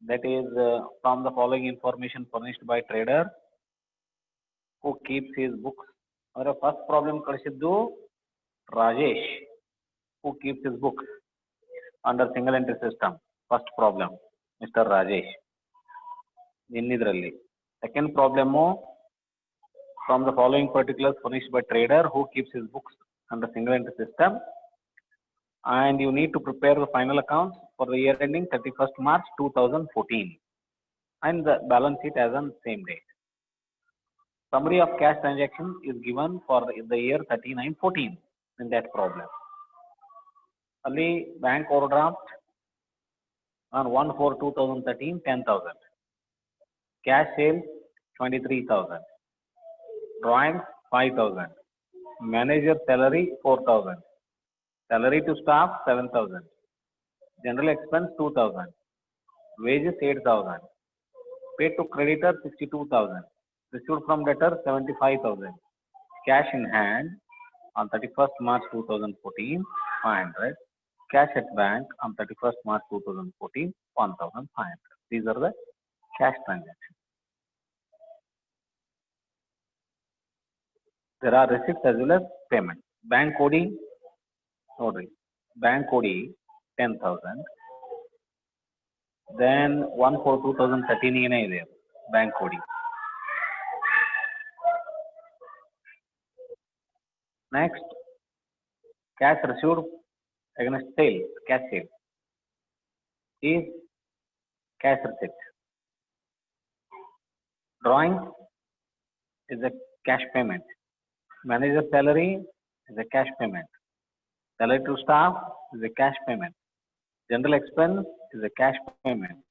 That is from the following information furnished by trader who keeps his books. Our first problem ಕಳಿಸಿದ್ದು Rajesh who keeps his books under single entry system. First problem, Mr. Rajesh. ಇನ್ನಿದ್ರಲ್ಲಿ second problem from the following particulars furnished by trader who keeps his books under single entry system, and you need to prepare the final accounts for the year ending 31st March 2014 and the balance sheet as on same date. Summary of cash transaction is given for the year 3914 in that problem. Ali bank overdraft on 1/4/2013 10,000, cash sales 23,000, drawings 5,000, manager salary 4,000, salary to staff 7,000, general expense 2,000, wages 8,000, paid to creditor 62,000, received from debtor 75,000, cash in hand on 31st March 2014 500, cash at bank on 31st March 2014 1,500. These are the cash transactions. There are receipts as well as payment. Bank OD, sorry, bank OD 10,000. Then 1/4/2013 ಏನೇ ಇದೆ bank OD. Next, cash received against sale, cash sale is cash receipt. Drawing is a cash payment. Manager salary is a cash payment. Salary to staff is a cash payment. General expense is a cash payment.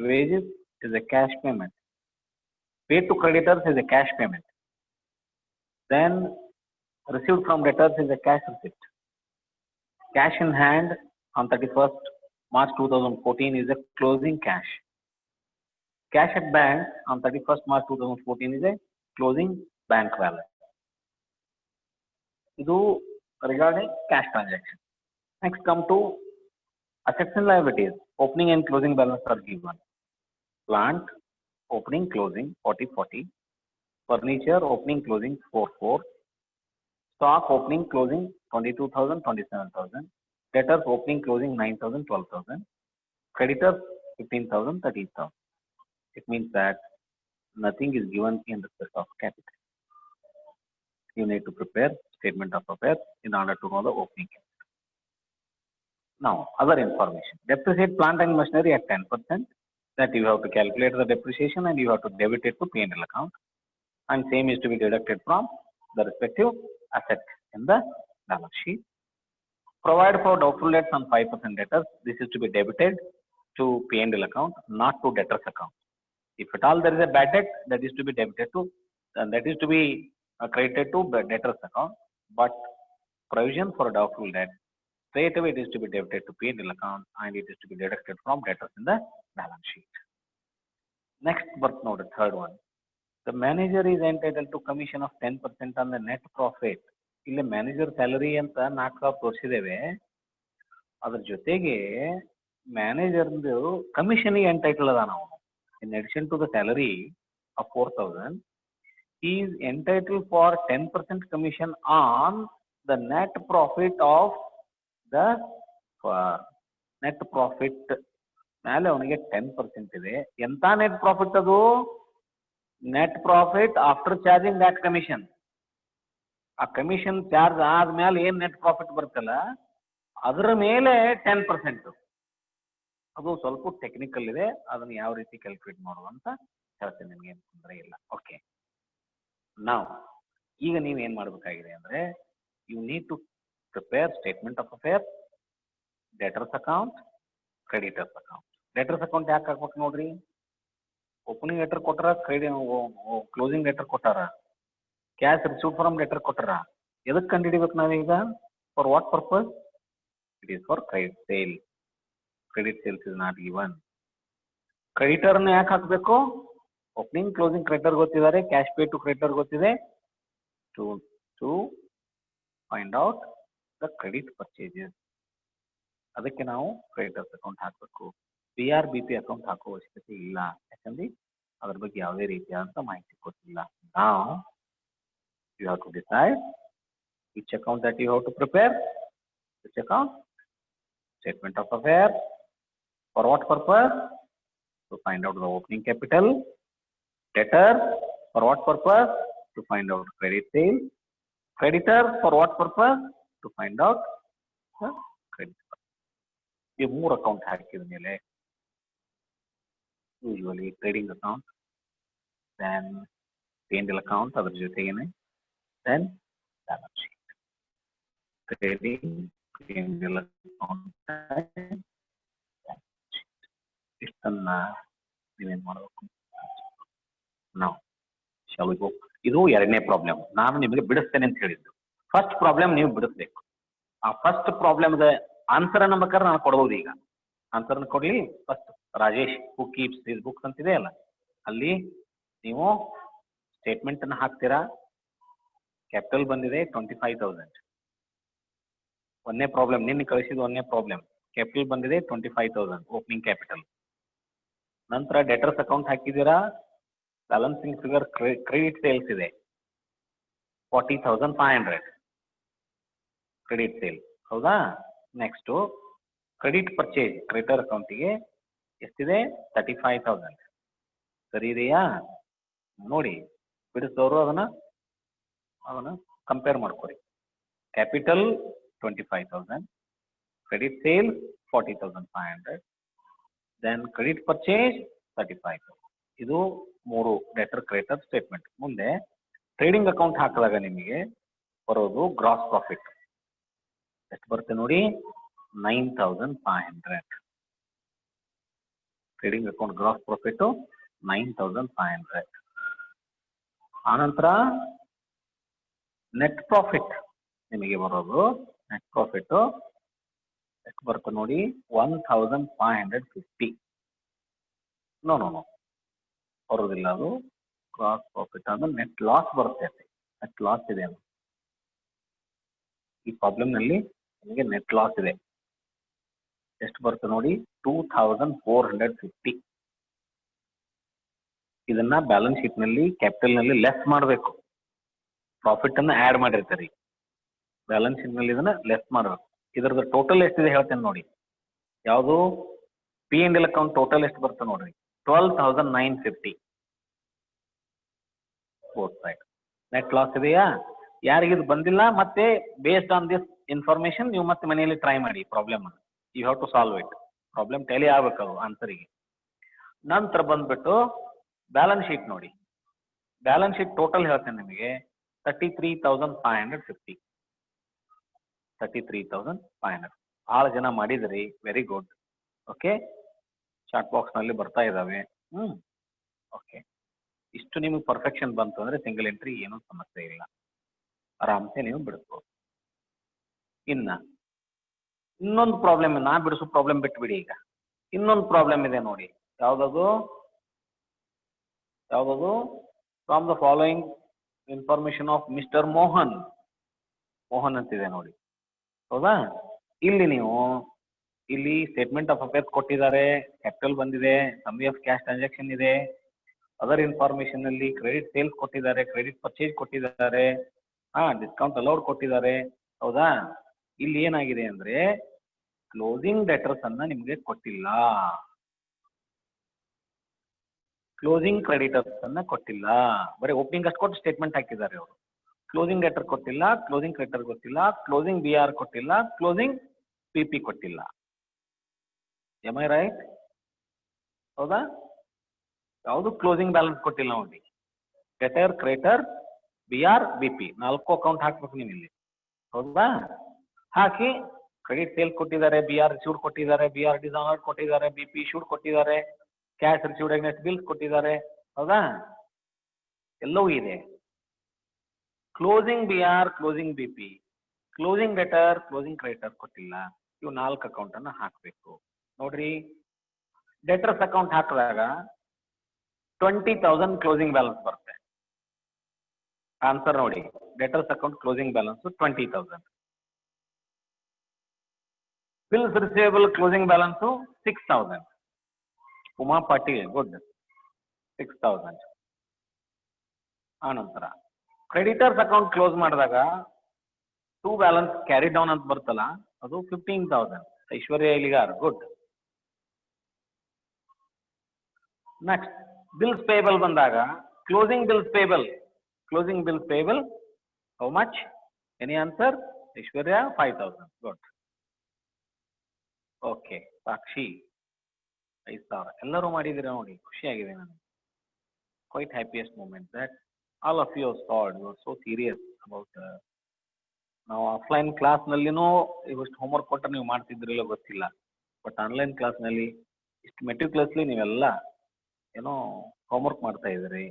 Wages is a cash payment. Paid to creditors is a cash payment. Then received from debtors is a cash receipt. Cash in hand on 31st March 2014 is a closing cash. Cash at bank on 31st March 2014 is a closing bank balance. This regarding cash transaction. Next, come to assets and liabilities. Opening and closing balance are given. Plant opening closing 40/40. Furniture opening closing 4/4. Stock opening closing 22,000 27,000. Debtors opening closing 9,000 12,000. Creditors 15,000 13,000. It means that nothing is given in respect of capital. You need to prepare statement of affairs in order to know the opening capital. Now, other information. Depreciate plant and machinery at 10%. That you have to calculate the depreciation and you have to debit it to P&L account. And same is to be deducted from the respective asset in the balance sheet. Provide for doubtful debts on 5% debtors. This is to be debited to P&L account, not to debtors account. If at all there is a bad debt, that is to be debited to, that is to be credited to the debtors account. But provision for doubtful debt, straight away it is to be debited to P&L account and it is to be deducted from debtors in the balance sheet. Next birth note, the third one. The manager is entitled to commission of 10% on the net profit. ಇಲ್ಲಿ manager salary ಅಂತ 4,000 ತೋರಿಸಿದ್ದೇವೆ. ಅದ್ರ ಜೊತೆಗೆ ಮ್ಯಾನೇಜರ್ದು ಕಮಿಷನ್ಗೆ entitle ಅದ ನಾವು. In addition to the salary of 4,000, he is entitled for 10% commission on the net profit of the net profit. ಮೇಲೆ ಅವನಿಗೆ 10% ಇದೆ. ಎಂತ ನೆಟ್ ಪ್ರಾಫಿಟ್ ಅದು? Net profit after charging that commission. ಆ ಕಮಿಷನ್ ಚಾರ್ಜ್ ಆದ್ಮೇಲೆ ಏನ್ ನೆಟ್ ಪ್ರಾಫಿಟ್ ಬರ್ತಲ್ಲ ಅದರ ಮೇಲೆ 10%. ಅದು ಸ್ವಲ್ಪ ಟೆಕ್ನಿಕಲ್ ಇದೆ, ಅದನ್ನ ಯಾವ ರೀತಿ ಕ್ಯಾಲ್ಕುಲೇಟ್ ಮಾಡುವಂತ ಹೇಳ್ತೇನೆ, ನಿಮ್ಗೆ ಏನು ತೊಂದರೆ ಇಲ್ಲ. ಓಕೆ, ನಾವು ಈಗ ನೀವು ಏನ್ ಮಾಡ್ಬೇಕಾಗಿದೆ ಅಂದ್ರೆ, you need to prepare statement of affair, debtors account, creditors account. Debtors account ಯಾಕೆ ಹಾಕ್ಬೇಕು ನೋಡ್ರಿ, ಓಪನಿಂಗ್ ಲೆಟರ್ ಕೊಟ್ಟಾರ, ಕ್ಲೋಸಿಂಗ್ ಲೆಟರ್ ಕೊಟ್ಟಾರ, ಕ್ಯಾಶ್ ರಿಸೀವ್ ಫ್ರಮ್ ಲೆಟರ್ ಕೊಟ್ಟಾರ. ಎದಕ್ಕೆ ಕಂಡು ಹಿಡಿಬೇಕು ನಾವೀಗ? For what purpose? It is for credit sale. Credit sales is not given. ಕ್ರೆಡಿಟರ್ನ ಯಾಕೆ ಹಾಕಬೇಕು? ಓಪನಿಂಗ್ ಕ್ಲೋಸಿಂಗ್ ಕ್ರೆಡಿಟರ್ ಗೊತ್ತಿದ್ದಾರೆ, ಕ್ಯಾಶ್ ಪೇ ಟು ಕ್ರೆಡಿಟರ್ ಗೊತ್ತಿದೆ. To find out the credit purchases, ಅದಕ್ಕೆ ನಾವು ಕ್ರೆಡಿಟರ್ಸ್ ಅಕೌಂಟ್ ಹಾಕಬೇಕು. BRBP ಅಕೌಂಟ್ ಹಾಕೋ ಅವಶ್ಯಕತೆ ಇಲ್ಲ, ಯಾಕಂದ್ರೆ ಅದ್ರ ಬಗ್ಗೆ ಯಾವುದೇ ರೀತಿಯಾದಂತ ಮಾಹಿತಿ ಕೊಟ್ಟಿಲ್ಲ. Now you have to decide which account that you have to prepare. Which account? Statement of affairs. For what purpose? To find out the opening capital. Debtor. For what purpose? To find out credit sale. Creditor. For what purpose? To find out the credit. ಈ ಮೂರು account ಹಾಕಿದ ಮೇಲೆ usually trading account, then P&L account, ಅದ್ರ ಜೊತೆಗೇನೆ then balance sheet. Trading, P&L account, ಇಷ್ಟನ್ನ ನೀವೇನ್ ಮಾಡಬೇಕು ನಾವು ಶಾಲ್ ವಿ ಗೋ. ಇದು ಎರಡನೇ ಪ್ರಾಬ್ಲಮ್. ನಾನು ನಿಮಗೆ ಬಿಡಿಸ್ತೇನೆ ಅಂತ ಹೇಳಿದ್ದು. ಫಸ್ಟ್ ಪ್ರಾಬ್ಲಮ್ ನೀವು ಬಿಡಿಸ್ಬೇಕು. ಆ ಫಸ್ಟ್ ಪ್ರಾಬ್ಲಮ್ದ ಆನ್ಸರ್ ಅನ್ನ ಬೇಕಾದ್ರೆ ನಾನು ಕೊಡ್ಬೋದು. ಈಗ ಆನ್ಸರ್ ಕೊಡ್ಲಿ. ಫಸ್ಟ್ ರಾಜೇಶ್ ಹೂ ಕೀಪ್ಸ್ ಹಿಸ್ ಬುಕ್ಸ್ ಅಂತಿದೆ ಅಲ್ಲ, ಅಲ್ಲಿ ನೀವು ಸ್ಟೇಟ್ಮೆಂಟ್ ಅನ್ನ ಹಾಕ್ತೀರಾ. ಕ್ಯಾಪಿಟಲ್ ಬಂದಿದೆ 25,000. ಒಂದೇ ಪ್ರಾಬ್ಲಮ್, ನಿನ್ನೆ ಕಳಿಸಿದ ಒಂದೇ ಪ್ರಾಬ್ಲಮ್. ಕ್ಯಾಪಿಟಲ್ ಬಂದಿದೆ 25,000 ಓಪನಿಂಗ್ ಕ್ಯಾಪಿಟಲ್. ನಂತರ ಡೆಟರ್ಸ್ ಅಕೌಂಟ್ ಹಾಕಿದ್ದೀರಾ. ಬ್ಯಾಲೆನ್ಸಿಂಗ್ ಫಿಗರ್ ಕ್ರೆಡಿಟ್ ಸೇಲ್ಸ್ ಇದೆ 40,500 ಕ್ರೆಡಿಟ್ ಸೇಲ್, ಹೌದಾ? ನೆಕ್ಸ್ಟ್ ಕ್ರೆಡಿಟ್ ಪರ್ಚೇಸ್, ಕ್ರೆಡಿಟರ್ ಅಕೌಂಟಿಗೆ ಎಷ್ಟಿದೆ? 35,000. ಸರಿ ಇದೆಯಾ? ನೋಡಿ, ಬಿಡಿಸಿದವರು ಅದನ್ನ ಕಂಪೇರ್ ಮಾಡ್ಕೊರಿ. Capital 25,000, credit sale 40,500, then credit purchase 35,000. ಇದು ಮೂರು ಡೆಟರ್ ಕ್ರೆಡಿಟರ್ ಸ್ಟೇಟ್ಮೆಂಟ್. ಮುಂದೆ ಟ್ರೇಡಿಂಗ್ ಅಕೌಂಟ್ ಹಾಕಿದಾಗ ನಿಮಗೆ ಬರೋದು ಗ್ರಾಸ್ ಪ್ರಾಫಿಟ್ ಎಷ್ಟು ಬರುತ್ತೆ ನೋಡಿ? 9,500. Trading account gross profit 9,500. ಆನಂತರ ನೆಟ್ ಪ್ರಾಫಿಟ್ ನಿಮಗೆ ಬರೋದು, ನೆಟ್ ಪ್ರಾಫಿಟ್ ಎಷ್ಟು ಬರುತ್ತೆ ನೋಡಿ? 1,550. ನೋ ಬರೋದಿಲ್ಲ, ಅದು ಗ್ರಾಸ್ ಪ್ರಾಫಿಟ್ ಅಂದ್ರೆ ನೆಟ್ ಲಾಸ್ ಬರುತ್ತೆ. ನೆಟ್ ಲಾಸ್ ಇದೆ ಅದು. ಈ ಪ್ರಾಬ್ಲಮ್ ನಲ್ಲಿ ನಿಮಗೆ ನೆಟ್ ಲಾಸ್ ಇದೆ. ಎಷ್ಟು ಬರುತ್ತೆ ನೋಡಿ? 2,450. ಇದನ್ನ ಬ್ಯಾಲೆನ್ಸ್ ಶೀಟ್ ನಲ್ಲಿ ಕ್ಯಾಪಿಟಲ್ ನಲ್ಲಿ ಲೆಸ್ ಮಾಡಬೇಕು. ಪ್ರಾಫಿಟ್ ಅನ್ನ ಆಡ್ ಮಾಡಿರ್ತಾರೆ, ಬ್ಯಾಲೆನ್ಸ್ ಶೀಟ್ ನಲ್ಲಿ ಇದನ್ನ ಲೆಸ್ ಮಾಡಬೇಕು. ಇದರದ ಟೋಟಲ್ ಎಷ್ಟಿದೆ ಹೇಳ್ತೇನೆ ನೋಡಿ. ಯಾವುದು? P&L ಅಕೌಂಟ್ ಟೋಟಲ್ ಎಷ್ಟು ಬರುತ್ತೆ ನೋಡ್ರಿ? 12,950. ಬೋತ್ ಸೈಡ್ ನೆಟ್ ಲಾಸ್ ಇದೆಯಾ? ಯಾರಿಗಿದು ಬಂದಿಲ್ಲ, ಮತ್ತೆ ಬೇಸ್ಡ್ ಆನ್ ದಿಸ್ ಇನ್ಫಾರ್ಮೇಶನ್ ನೀವು ಮತ್ತೆ ಮನೆಯಲ್ಲಿ ಟ್ರೈ ಮಾಡಿ problem. You have to solve it. Problem tally ಆಗ್ಬೇಕು ಅದು ಆನ್ಸರಿಗೆ. ನಂತರ ಬಂದ್ಬಿಟ್ಟು ಬ್ಯಾಲೆನ್ಸ್ ಶೀಟ್ ನೋಡಿ. ಬ್ಯಾಲೆನ್ಸ್ ಶೀಟ್ ಟೋಟಲ್ ಹೇಳ್ತೇನೆ ನಿಮಗೆ 33,550. 33,500. ಬಹಳ ಜನ ಮಾಡಿದ್ರಿ, very good. Okay, chat box ನಲ್ಲಿ ಬರ್ತಾ ಇದಾವೆ. ಓಕೆ, ಇಷ್ಟು ನಿಮಗೆ ಪರ್ಫೆಕ್ಷನ್ ಬಂತು ಅಂದ್ರೆ ಸಿಂಗಲ್ ಎಂಟ್ರಿ ಏನೂ ಸಮಸ್ಯೆ ಇಲ್ಲ, ಆರಾಮ್ಸೆ ನೀವು ಬಿಡಿಸ್ಬೋದು. ಇನ್ನೊಂದು ಪ್ರಾಬ್ಲಮ್, ನಾ ಬಿಡಿಸೋ ಪ್ರಾಬ್ಲಮ್ ಬಿಟ್ಬಿಡಿ. ಈಗ ಇನ್ನೊಂದು ಪ್ರಾಬ್ಲಮ್ ಇದೆ ನೋಡಿ. ಯಾವ್ದದು? From the following information of mister Mohan ಅಂತಿದೆ ನೋಡಿ, ಹೌದಾ? ಇಲ್ಲಿ ಸ್ಟೇಟ್ಮೆಂಟ್ ಆಫ್ ಅಫೇರ್ಸ್ ಕೊಟ್ಟಿದ್ದಾರೆ, ಕ್ಯಾಪಿಟಲ್ ಬಂದಿದೆ, ಸಮ್ಮಿ ಆಫ್ ಕ್ಯಾಶ್ ಟ್ರಾನ್ಸಾಕ್ಷನ್ ಇದೆ, ಅದರ್ ಇನ್ಫಾರ್ಮೇಶನ್ ಅಲ್ಲಿ ಕ್ರೆಡಿಟ್ ಸೇಲ್ಸ್ ಕೊಟ್ಟಿದ್ದಾರೆ, ಕ್ರೆಡಿಟ್ ಪರ್ಚೇಸ್ ಕೊಟ್ಟಿದ್ದಾರೆ, ಡಿಸ್ಕೌಂಟ್ ಅಲೌಡ್ ಕೊಟ್ಟಿದ್ದಾರೆ, ಹೌದಾ? ಇಲ್ಲಿ ಏನಾಗಿದೆ ಅಂದ್ರೆ ಕ್ಲೋಸಿಂಗ್ ಡೆಟರ್ಸ್ ಅನ್ನ ನಿಮಗೆ ಕೊಟ್ಟಿಲ್ಲ, ಕ್ಲೋಸಿಂಗ್ ಕ್ರೆಡಿಟರ್ಸ್ ಅನ್ನ ಕೊಟ್ಟಿಲ್ಲ. ಬರೀ ಓಪನಿಂಗ್ ಅಷ್ಟು ಕೊಟ್ಟು ಸ್ಟೇಟ್ಮೆಂಟ್ ಹಾಕಿದ್ದಾರೆ ಅವರು. ಕ್ಲೋಸಿಂಗ್ ಡೆಟರ್ ಕೊಟ್ಟಿಲ್ಲ, ಕ್ಲೋಸಿಂಗ್ ಕ್ರೆಡಿಟರ್ ಕೊಟ್ಟಿಲ್ಲ, ಕ್ಲೋಸಿಂಗ್ BR ಕೊಟ್ಟಿಲ್ಲ, ಕ್ಲೋಸಿಂಗ್ PP ಕೊಟ್ಟಿಲ್ಲ. M I right? ಹೌದಾ? ಯಾವುದು ಕ್ಲೋಸಿಂಗ್ ಬ್ಯಾಲೆನ್ಸ್ ಕೊಟ್ಟಿಲ್ಲ ನೋಡಿ. Deter, creditor, BR, BP 4 account ಹಾಕ್ಬೇಕು ನೀವು ಇಲ್ಲಿ, ಹೌದಾ? ಹಾಕಿ ಕ್ರೆಡಿಟ್ ಸೇಲ್ ಕೊಟ್ಟಿದ್ದಾರೆ, BR ರಿಸೀವ್ಡ್ ಕೊಟ್ಟಿದ್ದಾರೆ, BR ಡಿಸಾನರ್ಡ್ ಕೊಟ್ಟಿದ್ದಾರೆ, BP ಇಶ್ಯೂಡ್ ಕೊಟ್ಟಿದ್ದಾರೆ, ಕ್ಯಾಶ್ ರಿಸೀವ್ಡ್ ಅಗೇನ್ಸ್ಟ್ ಬಿಲ್ಸ್ ಕೊಟ್ಟಿದ್ದಾರೆ, ಹೌದಾ? ಎಲ್ಲವೂ ಇದೆ. Closing BR, closing BP, closing deter, closing creditor ಕೊಟ್ಟಿಲ್ಲ. ಇವು 4 ಅಕೌಂಟ್ ಅನ್ನ ಹಾಕಬೇಕು ನೋಡ್ರಿ. ಡೆಟರ್ಸ್ ಅಕೌಂಟ್ ಹಾಕಿದಾಗ 20,000 ಕ್ಲೋಸಿಂಗ್ ಬ್ಯಾಲೆನ್ಸ್ ಬರುತ್ತೆ. ಆನ್ಸರ್ ನೋಡಿ, debtors account closing balance 20,000. Bills receivable closing balance 6,000. Uma Patil good 6,000. ಆನಂತರ ಕ್ರೆಡಿಟರ್ಸ್ ಅಕೌಂಟ್ ಕ್ಲೋಸ್ ಮಾಡಿದಾಗ ಟು ಬ್ಯಾಲೆನ್ಸ್ ಕ್ಯಾರಿ ಡೌನ್ ಅಂತ ಬರ್ತಲ್ಲ, ಅದು 15,000. ಐಶ್ವರ್ಯ ಇಲಿಗಾರ್ ಗುಡ್. ನೆಕ್ಸ್ಟ್ ಬಿಲ್ಸ್ ಪೇಬಲ್ ಬಂದಾಗ closing bills payable how much? Any answer? Aishwarya 5,000 good. Okay, Sakshi 5,000. ಎಲ್ಲರೂ ಮಾಡಿದ್ದೀರಾ ನೋಡಿ, ಖುಷಿಯಾಗಿದೆ ನನಗೆ. Quite happiest moment that all of you said you are so serious about. ನಾವು ಆಫ್ಲೈನ್ ಕ್ಲಾಸ್ನಲ್ಲಿನೂ ಇವಷ್ಟು ಹೋಮ್ವರ್ಕ್ ಕೊಟ್ಟರೆ ನೀವು ಮಾಡ್ತಿದ್ರಿಲ್ಲ ಗೊತ್ತಿಲ್ಲ, ಬಟ್ ಆನ್ಲೈನ್ ಕ್ಲಾಸ್ನಲ್ಲಿ ಇಷ್ಟು ಮೆಟಿಕ್ಯುಲಸ್ಲಿ ನೀವೆಲ್ಲ ಏನೋ ಹೋಮ್ವರ್ಕ್ ಮಾಡ್ತಾ ಇದ್ದೀರಿ.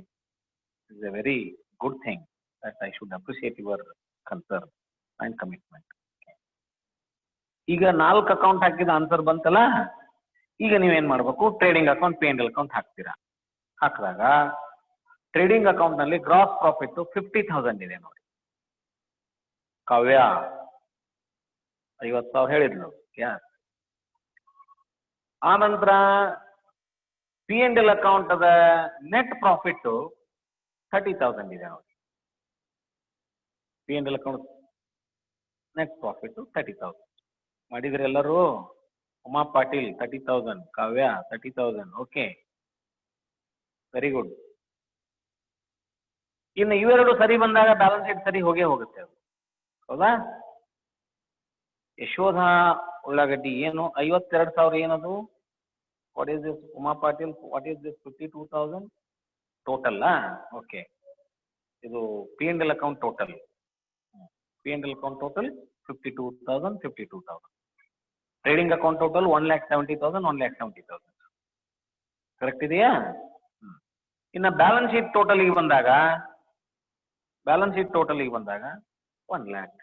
Is A very good thing that I should appreciate your concern and commitment. ಈಗ 4 ಅಕೌಂಟ್ ಹಾಕಿದ ಆನ್ಸರ್ ಬಂತಲ್ಲ, ಈಗ ನೀವೇನು ಮಾಡಬೇಕು? ಟ್ರೇಡಿಂಗ್ ಅಕೌಂಟ್, P&L ಅಕೌಂಟ್ ಹಾಕ್ತೀರಾ. ಹಾಕಿದಾಗ ಟ್ರೇಡಿಂಗ್ ಅಕೌಂಟ್ನಲ್ಲಿ ಗ್ರಾಸ್ ಪ್ರಾಫಿಟ್ 50,000 ಇದೆ ನೋಡಿ. ಕಾವ್ಯ 50,000 ಹೇಳಿದ್ಲು. ಯಾಸ್. ಆನಂತರ P&L ಅಕೌಂಟ್ ಅದ ನೆಟ್ ಪ್ರಾಫಿಟ್ 30,000 ಇದೆ ನೋಡಿ. P&L ಅಕೌಂಟ್ ನೆಟ್ ಪ್ರಾಫಿಟ್ 30,000 ಮಾಡಿದ್ರಿ ಎಲ್ಲರೂ. ಉಮಾ ಪಾಟೀಲ್ 30,000, ಕಾವ್ಯ 30,000. Okay, very good. ಇನ್ನು ಇವೆರಡು ಸರಿ ಬಂದಾಗ ಬ್ಯಾಲೆನ್ಸ್ ಶೀಟ್ ಸರಿ ಹೋಗೇ ಹೋಗುತ್ತೆ ಅದು, ಹೌದಾ? ಯಶೋಧ ಉಳ್ಳಾಗಡ್ಡಿ ಏನು 52,000 ಏನದು? What is this Uma Patil? What is this 52,000 total? Okay, ಇದು P&L account total. P&L account total 52,000. Trading account total 1,70,000. Correct ಇದೆಯಾ? ಇನ್ನು ಬ್ಯಾಲೆನ್ಸ್ ಶೀಟ್ ಟೋಟಲಿಗೆ ಬಂದಾಗ 1 lakh.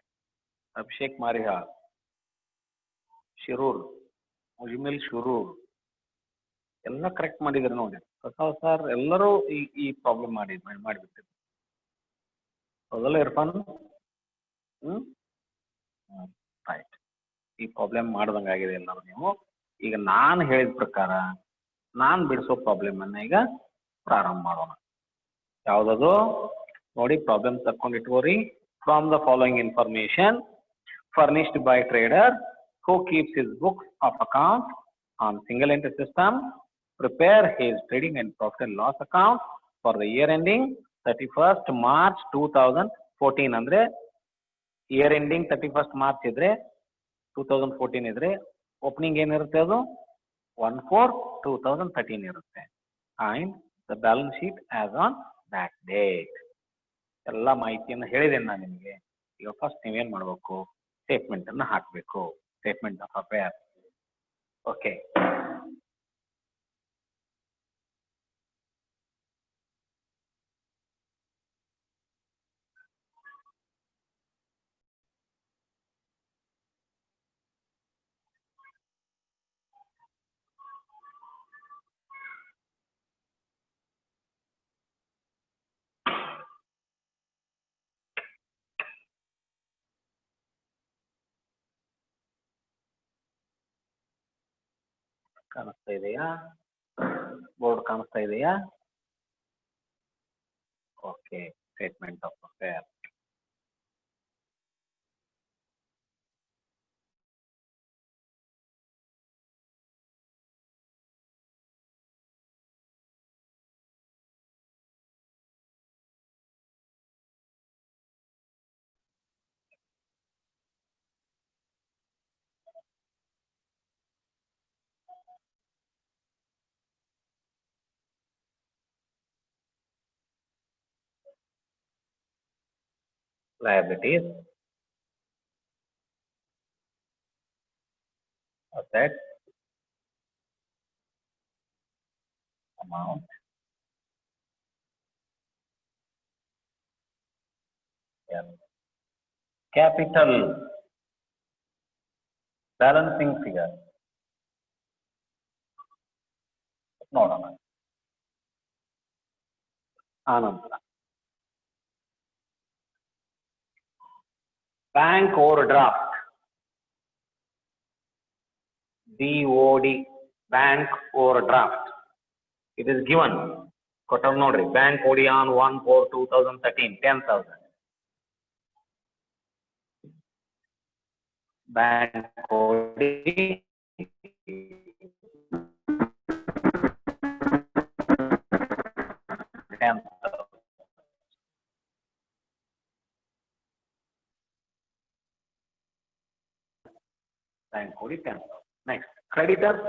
ಅಭಿಷೇಕ್ ಮಾರಿಹಾಳ್, ಶಿರೂರ್, ಮುಜ್ಮಿಲ್ ಶಿರೂರ್ ಎಲ್ಲ ಕರೆಕ್ಟ್ ಮಾಡಿದ್ರು ನೋಡಿ. ಹೊಸ ಎಲ್ಲರೂ ಈ ಪ್ರಾಬ್ಲಮ್ ಮಾಡಿಬಿಟ್ಟಿದ್ರು, ಹೌದಲ್ಲ ಇರ್ಫಾನ್? ರೈಟ್. ಈ ಪ್ರಾಬ್ಲಮ್ ಮಾಡ್ದಂಗೆ ಆಗಿದೆ ಎಲ್ಲರೂ ನೀವು. ಈಗ ನಾನು ಹೇಳಿದ ಪ್ರಕಾರ ನಾನು ಬಿಡಿಸೋ ಪ್ರಾಬ್ಲಮ್ ಅನ್ನ ಈಗ ಪ್ರಾರಂಭ ಮಾಡೋಣ. ಯಾವುದದು ನೋಡಿ, ಪ್ರಾಬ್ಲಮ್ ತಕ್ಕೊಂಡು ಇಟ್ಕೋರಿ. From the following information furnished by trader who keeps his books of account on single entry system, prepare his trading and profit and loss account for the year ending 31st March 2014. ಅಂದ್ರೆ year ending 31st March ಇದ್ರೆ 2014 ಇದ್ರೆ opening ಏನಿರುತ್ತೆ? ಅದು 1/4/2013 ಇರುತ್ತೆ. And the balance sheet as on that date. ಎಲ್ಲ ಮಾಹಿತಿಯನ್ನು ಹೇಳಿದ್ದೇನೆ ನಾನು ನಿಮಗೆ. ಈಗ ಫಸ್ಟ್ ನೀವೇನು ಮಾಡಬೇಕು? ಸ್ಟೇಟ್ಮೆಂಟ್ ಅನ್ನು ಹಾಕಬೇಕು. Statement of affair. ಓಕೆ, ಕಾಣಿಸ್ತಾ ಇದೆಯಾ? ಬೋರ್ಡ್ ಕಾಣಿಸ್ತಾ ಇದೆಯಾ? Okay, statement of affair. Liabilities, assets, amount, capital, balancing figure. ನೋಡೋಣ. ಆನಂತರ bank over draft, BOD, bank over draft It is given. Kottav nodri. Bank OD on 1/4/2013, 10,000. Bank OD 10,000. Bank OD 10,000. Next, creditors.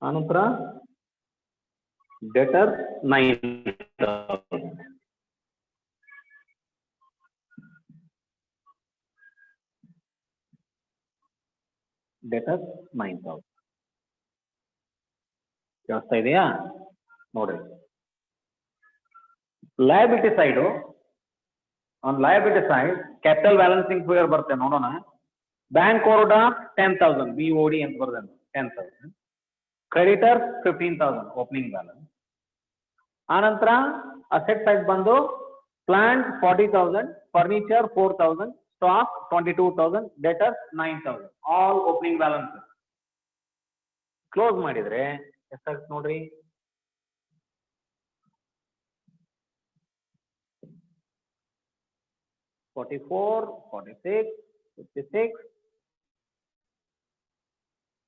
Anupra, debtors 9,000. Debtors 9,000. ಜಾಸ್ತಿ ಇದೆಯಾ ನೋಡ್ರಿ. Liability side, on liability side capital balancing figure ಬರುತ್ತೆ ನೋಡೋಣ. Bank ಓವರ್ಡ್ 10,000 BOD ಅಂತ ಬರ್ತದೆ 10,000. Creditors 15,000 opening balance. ಆನಂತರ asset side ಬಂದು plant 40,000, furniture 4,000, stock 22,000, debtors 9,000. All opening balance. Close ಮಾಡಿದ್ರೆ ಎಷ್ಟಾಗುತ್ತೆ ನೋಡ್ರಿ. 44, 46, 56,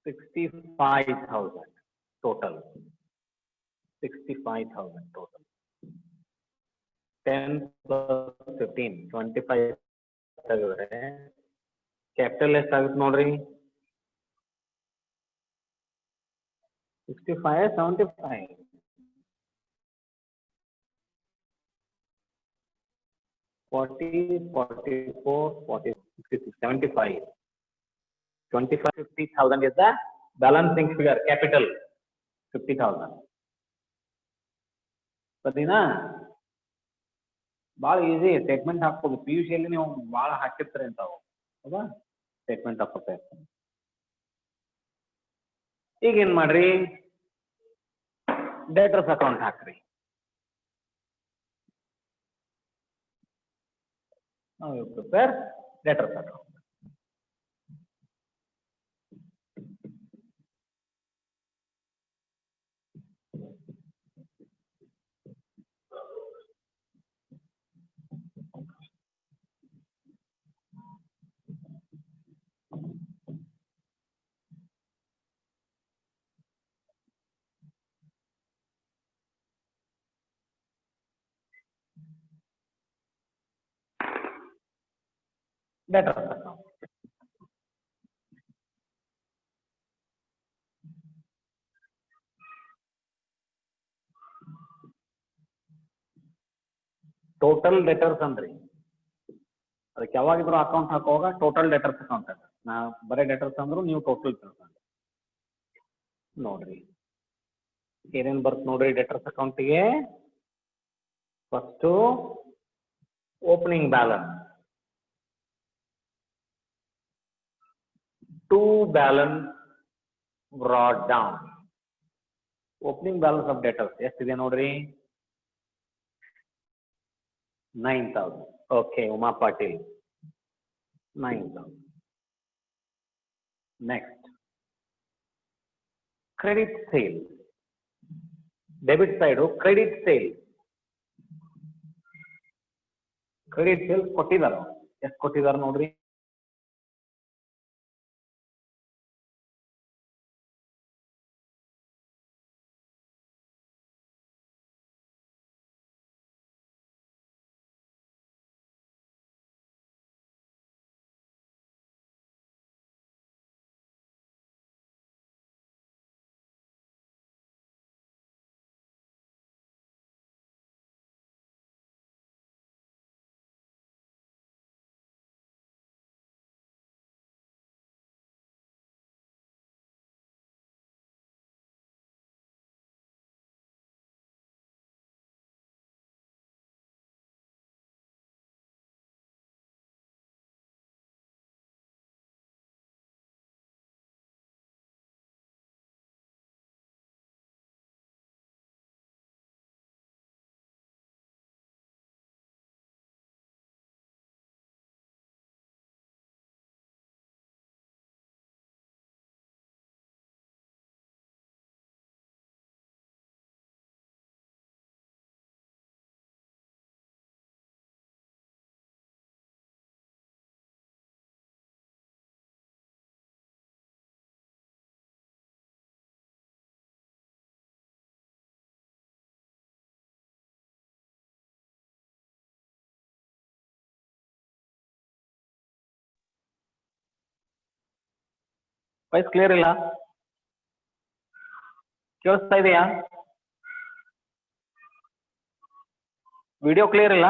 65,000 total. 65,000 total. 10 plus 15, 25 ತೆಗೆದ್ರೆ ಕ್ಯಾಪಿಟಲ್ ಎಷ್ಟಾಗುತ್ತೆ ನೋಡ್ರಿ. 65, 75. 40, 44, 40, 66, 75. 25, 50,000 is the balancing figure. Capital 50,000. ಸರಿನಾ? ಭಾಳ ಈಸಿ ಸ್ಟೇಟ್ಮೆಂಟ್ ಹಾಕ್ಬೋದು. PUCಯಲ್ಲಿ ನೀವು ಭಾಳ ಹಾಕಿರ್ತೀರಿ ಅಂತಾವು, ಹೌದಾ? ಸ್ಟೇಟ್ಮೆಂಟ್ ಹಾಕೋತಾ ಇರ್ತೀನಿ. ಈಗ ಏನ್ ಮಾಡ್ರಿ, ಡೇಟರ್ಸ್ ಅಕೌಂಟ್ ಹಾಕ್ರಿ. ನಾವು prepare ಡೇಟರ್ಸ್ account. Debtors account. Total debtors ಅಂದ್ರಿ, ಅದಕ್ಕೆ ಯಾವಾಗಿದ್ರು ಅಕೌಂಟ್ ಹಾಕುವಾಗ ಟೋಟಲ್ ಡೆಟರ್ಸ್ ಅಕೌಂಟ್ ಅಂತ. ನಾ ಬರೀ ಡೆಟರ್ಸ್ ಅಂದ್ರು ನೀವು ಟೋಟಲ್ ತಿಳ್ಕೊಂಡು ನೋಡ್ರಿ ಏನೇನ್ ಬರ್ತ್ ನೋಡ್ರಿ. ಡೆಟರ್ಸ್ ಅಕೌಂಟಿಗೆ first opening balance, to balance brought down. Opening balance of debtors ಎಷ್ಟಿದೆ ನೋಡ್ರಿ, 9,000. Okay, Uma Patil 9,000. Next credit sale. Debit side credit sale credit sale ಕೊಟ್ಟಿದ್ದಾರೆ, ಎಷ್ಟು ಕೊಟ್ಟಿದ್ದಾರೆ ನೋಡ್ರಿ. ವಾಯ್ಸ್ ಕ್ಲಿಯರ್ ಇಲ್ಲ, ಕೇಳಿಸ್ತಾ ಇದೆಯಾ? ವಿಡಿಯೋ ಕ್ಲಿಯರ್ ಇಲ್ಲ?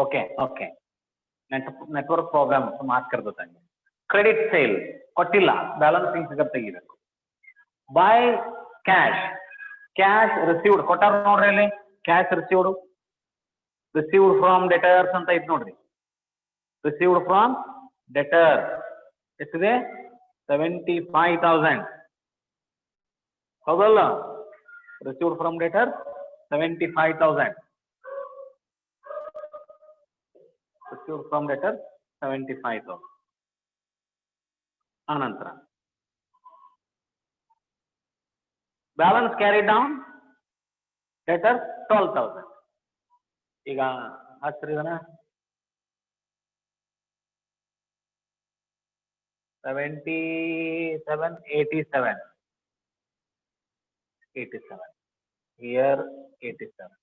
ಓಕೆ ಓಕೆ, ನೆಟ್ವರ್ಕ್ ಪ್ರಾಬ್ಲಮ್ ಮಾತಾಡ್ಕೊತಂಗೆ. ಕ್ರೆಡಿಟ್ ಸೇಲ್ ಕೊಟ್ಟಿಲ್ಲ, ಬ್ಯಾಲೆನ್ಸಿಂಗ್ ಫಿಗರ್ ತೆಗಿಬೇಕು. ಬೈ ಕ್ಯಾಶ್, ಕ್ಯಾಶ್ ರಿಸೀವ್ಡ್ ಕೊಟ್ಟಾರ ನೋಡ್ರಿ, ಅಲ್ಲಿ cash received, received from debtors ಅಂತ ಐತೆ ನೋಡ್ರಿ. ರಿಸೀವ್ಡ್ ಫ್ರಾಮ್ ಡೆಟರ್ ಎಷ್ಟಿದೆ? 75,000. ಹೌದಲ್ಲ? Received from deter 75,000. Received from deter 75,000. ಆನಂತರ ಬ್ಯಾಲೆನ್ಸ್ ಕ್ಯಾರಿ ಡೌನ್ ಡೆಟರ್ 12,000. ಈಗ ಹಚ್ಚಿದನ 77, 87. 87. Here 87.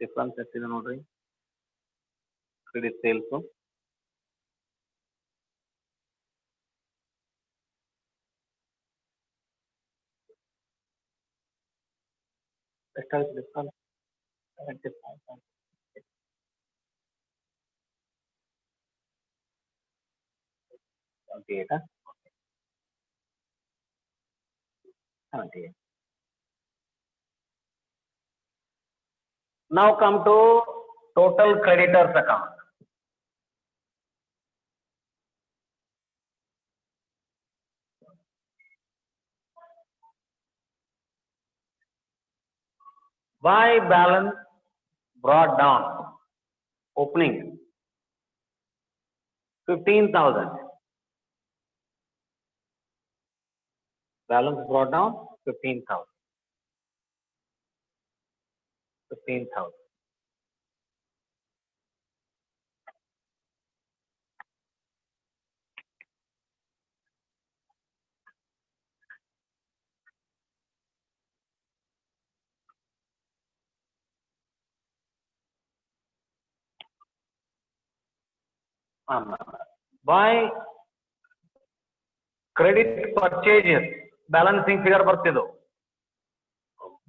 ಡಿಫ್ರೆನ್ಸ್ ಎಷ್ಟಿದೆ ನೋಡ್ರಿ ಕ್ರೆಡಿಟ್ ಸೇಲ್ಸ್. ಎಷ್ಟಾಗುತ್ತೆ difference? 75. 78. 78. Now come to total creditors account. Why balance brought down? Opening 15,000. Balance brought down 15,000. 15,000. By credit purchases, balancing figure ಬರ್ತಿದ್ದು,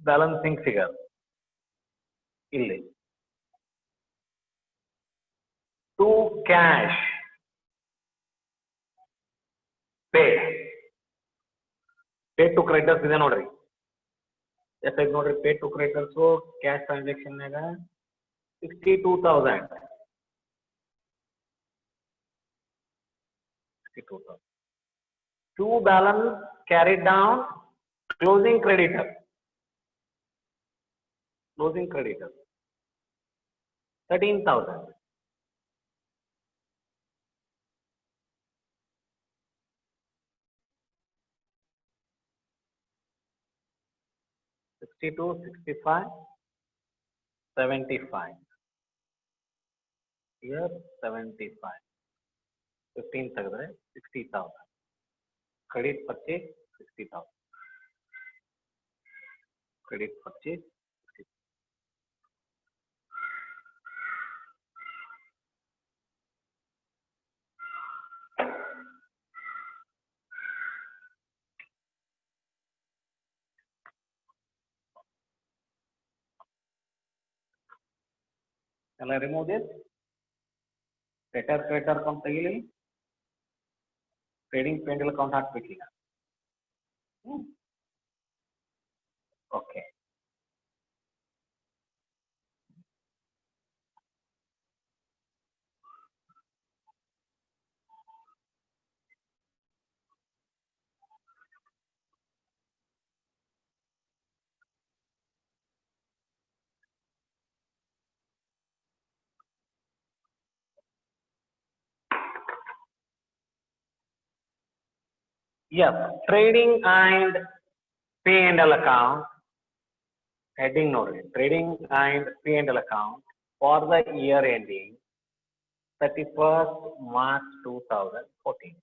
balancing figure ಇಲ್ಲಿ to cash paid to creditors ಇದೆ ನೋಡ್ರಿ. ಎಷ್ಟೈತೆ ನೋಡ್ರಿ paid to creditors cash transaction ನಾಗ 62,000. 62,000. To balance carried down closing creditor. Closing creditor 13,000. 62, 65, 75. Here 75. 15 ತೆಗೆದ್ರೆ 60,000. Credit purchase 60,000. Credit purchase 60,000. Shall I remove this? Creditor account ತೆಗಿಲಿ. Trading P&L account ಹಾಕ್ಬೇಕೀಗ. Okay. Yes, trading and P&L account. Heading note, trading and P&L account for the year ending 31st March 2014.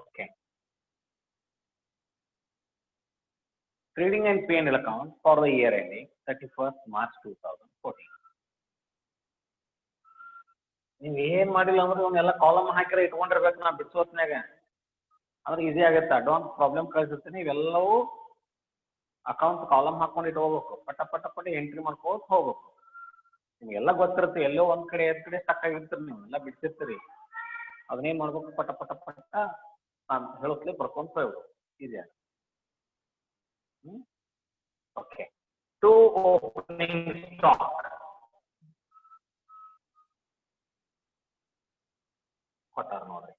Okay. Trading and P&L account for the year ending 31st March 2014. ನೀವು ಏನು ಮಾಡಿಲ್ಲ ಅಂದ್ರೆ ಅವನ್ನೆಲ್ಲ column ಹಾಕಿರ ಇಟ್ಕೊಂಡಿರ್ಬೇಕು ನಾ ಬಿಡಿಸೋತ್ನಾಗ ಅಂದ್ರೆ easy ಆಗುತ್ತೆ. Advance problem ಕಳಿಸಿರ್ತೀನಿ, ಇವೆಲ್ಲವೂ account column ಹಾಕೊಂಡು ಇಟ್ಕೋಬೇಕು. ಪಟ ಪಟ ಪಟ ಎಂಟ್ರಿ ಮಾಡ್ಕೋತ ಹೋಗ್ಬೇಕು. ನಿಮಗೆಲ್ಲ ಗೊತ್ತಿರುತ್ತೆ, ಎಲ್ಲೋ ಒಂದ್ ಕಡೆ ಎರಡ್ ಕಡೆ ಸ್ಟಕ್ ಆಗಿರ್ತೀರಿ, ನೀವು ಎಲ್ಲ ಬಿಡ್ತಿರ್ತೀರಿ. ಅದನ್ನೇನ್ ಮಾಡ್ಬೇಕು, ಪಟ ಪಟ ಪಟ ನಾನು ಹೇಳೋತ್ಲೆ ಬರ್ಕೊಂತ ಹೋಗ್ಬೇಕು. ಈಸಿ ಆಗುತ್ತೆ. ಓಕೆ. ಟು ಓಪನಿಂಗ್ ಸ್ಟಾಕ್ ಕೊಟ್ಟಾರ ನೋಡ್ರಿ.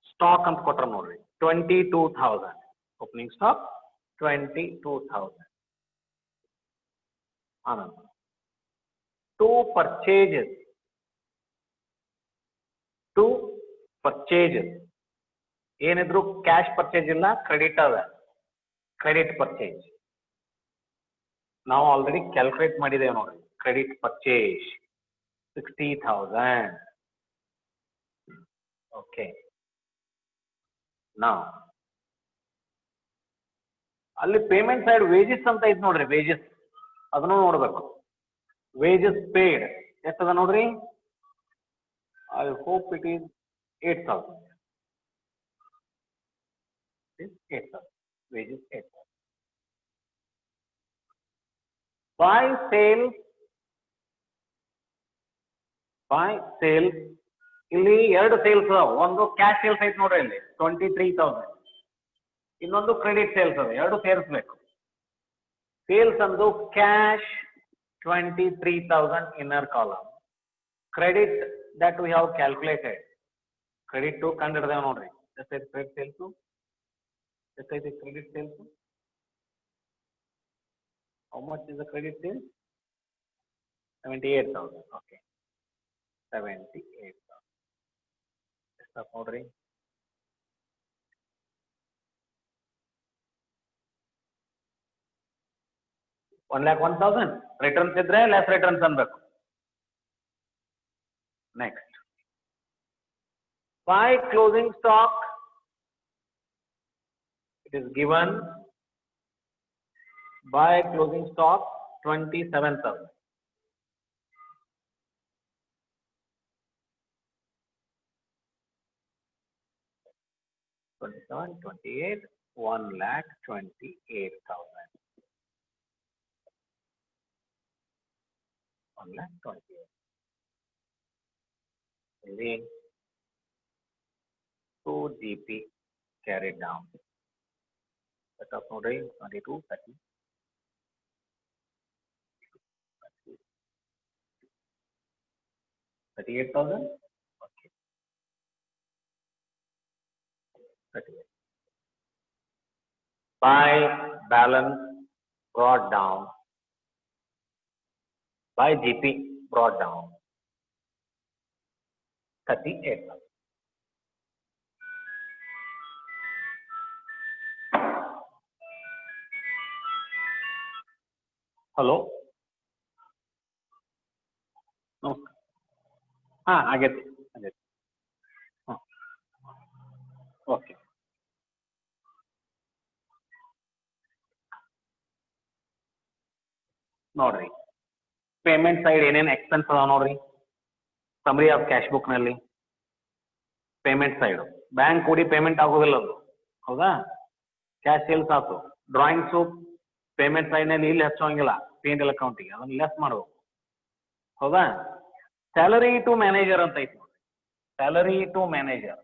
ಸ್ಟಾಕ್ ಅಂತ ಕೊಟ್ಟಾರ ನೋಡ್ರಿ 22,000. Opening stock 22,000. ಆನಂತರ ಟು ಪರ್ಚೇಜಸ್ ಏನಿದ್ರು ಕ್ಯಾಶ್ ಪರ್ಚೇಸ್ ಇಲ್ಲ, ಕ್ರೆಡಿಟ್ ಅದ. ಕ್ರೆಡಿಟ್ ಪರ್ಚೇಸ್ ನಾವು ಆಲ್ರೆಡಿ ಕ್ಯಾಲ್ಕುಲೇಟ್ ಮಾಡಿದ್ದೇವೆ ನೋಡ್ರಿ. Credit purchase 60,000. ಓಕೆ. ನಾವು ಅಲ್ಲಿ ಪೇಮೆಂಟ್ ಸೈಡ್ ವೇಜಸ್ ಅಂತ ಐತಿ ನೋಡ್ರಿ. ವೇಜಸ್ ಅದನ್ನು ನೋಡ್ಬೇಕು. ವೇಜಸ್ ಪೇಡ್ ಎಷ್ಟದ ನೋಡ್ರಿ. I hope it is 8,000. Wages 8,000. Buy sales ಇಲ್ಲಿ ಎರಡು ಸೇಲ್ಸ್ ಅದಾವ. ಒಂದು ಕ್ಯಾಶ್ ಸೇಲ್ಸ್ ಐತಿ ನೋಡ್ರಿ ಇಲ್ಲಿ 23,000. ಇನ್ನೊಂದು ಕ್ರೆಡಿಟ್ ಸೇಲ್ಸ್ ಅದ. ಎರಡು ಸೇರಿಸ್ಬೇಕು. ಸೇಲ್ಸ್ ಅಂದು cash 23,000 inner column. Credit that we have calculated. Credit to ಕಂಡಿಡ್ದೇವ ನೋಡ್ರಿ. ಎಷ್ಟೈತಿ ಕ್ರೆಡಿಟ್ ಸೇಲ್ಸ್? ಎಷ್ಟೈತಿ credit sales? How much is the credit sales? 78,000. Okay. 78,000. Stop ordering. $1,01,000. Returns idre less returns anbeku. Next. Buy closing stock. It is given. Buy closing stock 27,000. 27, 28, 1,28,000. 1,28,000. Then 2 GP carried down. Set up nodding 22, 30. 38,000. Okay. 38. Buy balance brought down by GP brought down 38,000. Hello. No. I get it. Okay. ನೋಡ್ರಿ payment side ಏನೇನು expense ಅದಾವ ನೋಡ್ರಿ. Summary of cash book ನಲ್ಲಿ payment side bank ಕೂಡಿ payment ಆಗೋದಿಲ್ಲ ಅದು, ಹೌದಾ? Cash sales ಆಯ್ತು. ಡ್ರಾಯಿಂಗ್ಸು ಪೇಮೆಂಟ್ ಸೈಡ್ ನಲ್ಲಿ ಇಲ್ಲಿ ಹಚ್ಚೋಂಗಿಲ್ಲ, P&L ಅಕೌಂಟಿಗೆ ಅದನ್ನ ಲೆಸ್ ಮಾಡಬೇಕು, ಹೌದಾ? ಸ್ಯಾಲರಿ ಟು ಮ್ಯಾನೇಜರ್ ಅಂತ ಐತಿ. ಸ್ಯಾಲರಿ ಟು ಮ್ಯಾನೇಜರ್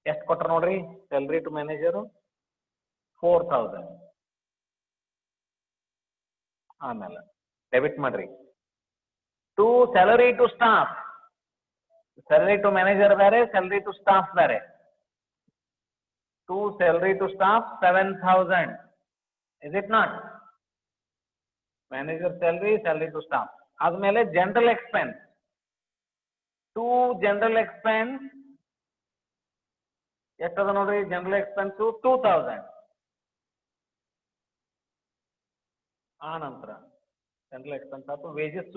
ಎಷ್ಟು ಕೊಟ್ರ ನೋಡ್ರಿ? Salary to manager 4,000. ಆಮೇಲೆ ಡೆಬಿಟ್ ಮಾಡ್ರಿ to salary to staff. Salary to manager ಬೇರೆ, ಸ್ಯಾಲರಿ ಟು ಸ್ಟಾಫ್ ಬೇರೆ. To salary to staff 7,000. Is it not? Manager salary, salary to staff. ಆದ್ಮೇಲೆ general expense to general expense ಎಷ್ಟದ ನೋಡ್ರಿ? General expense 2,000. ಆ ನಂತರ general expense ಆಯ್ತು. Wages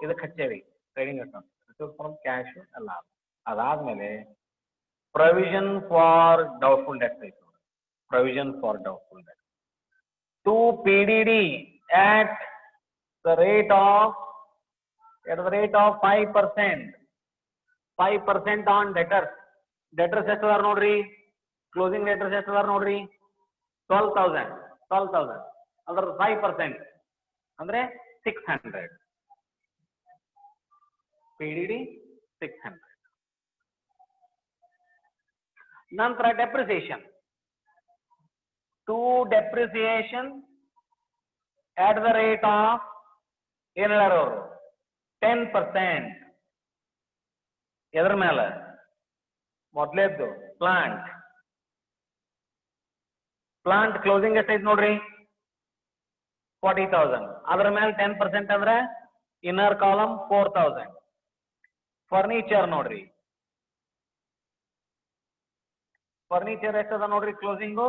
ಇದಕ್ಕೆ ಹಚ್ಚೇವಿ, trading account, receive from cash ಎಲ್ಲ. ಅದಾದ್ಮೇಲೆ ಪ್ರೊವಿಷನ್ ಫಾರ್ ಡೌಟ್ಫುಲ್ ಡೆಟ್ ಐತಿ. Provision for doubtful debt to PDD at the rate of 5%. 5% on debtors. Debtors ಎಷ್ಟು ಅದಾರ ನೋಡ್ರಿ? ಕ್ಲೋಸಿಂಗ್ ಡೆಟರ್ಸ್ ಎಷ್ಟು ಅದಾರ ನೋಡ್ರಿ? 12,000. ಅದರ 5% ಅಂದ್ರೆ 600. PDD 600. ನಂತರ depreciation to depreciation at the rate of ಏನ್ ಹೇಳ್ಯಾರ ಅವರು? 10%. ಎದ್ರ ಮೇಲೆ? ಮೊದಲೇದ್ದು ಪ್ಲಾಂಟ್ ಕ್ಲೋಸಿಂಗ್ ಎಷ್ಟೈತಿ ನೋಡ್ರಿ? 40,000. ಅದ್ರ ಮೇಲೆ 10% ಅಂದ್ರೆ ಇನ್ನರ್ ಕಾಲಮ್ 4,000. ಫರ್ನಿಚರ್ ನೋಡ್ರಿ, ಫರ್ನಿಚರ್ ಎಷ್ಟದ ನೋಡ್ರಿ? ಕ್ಲೋಸಿಂಗು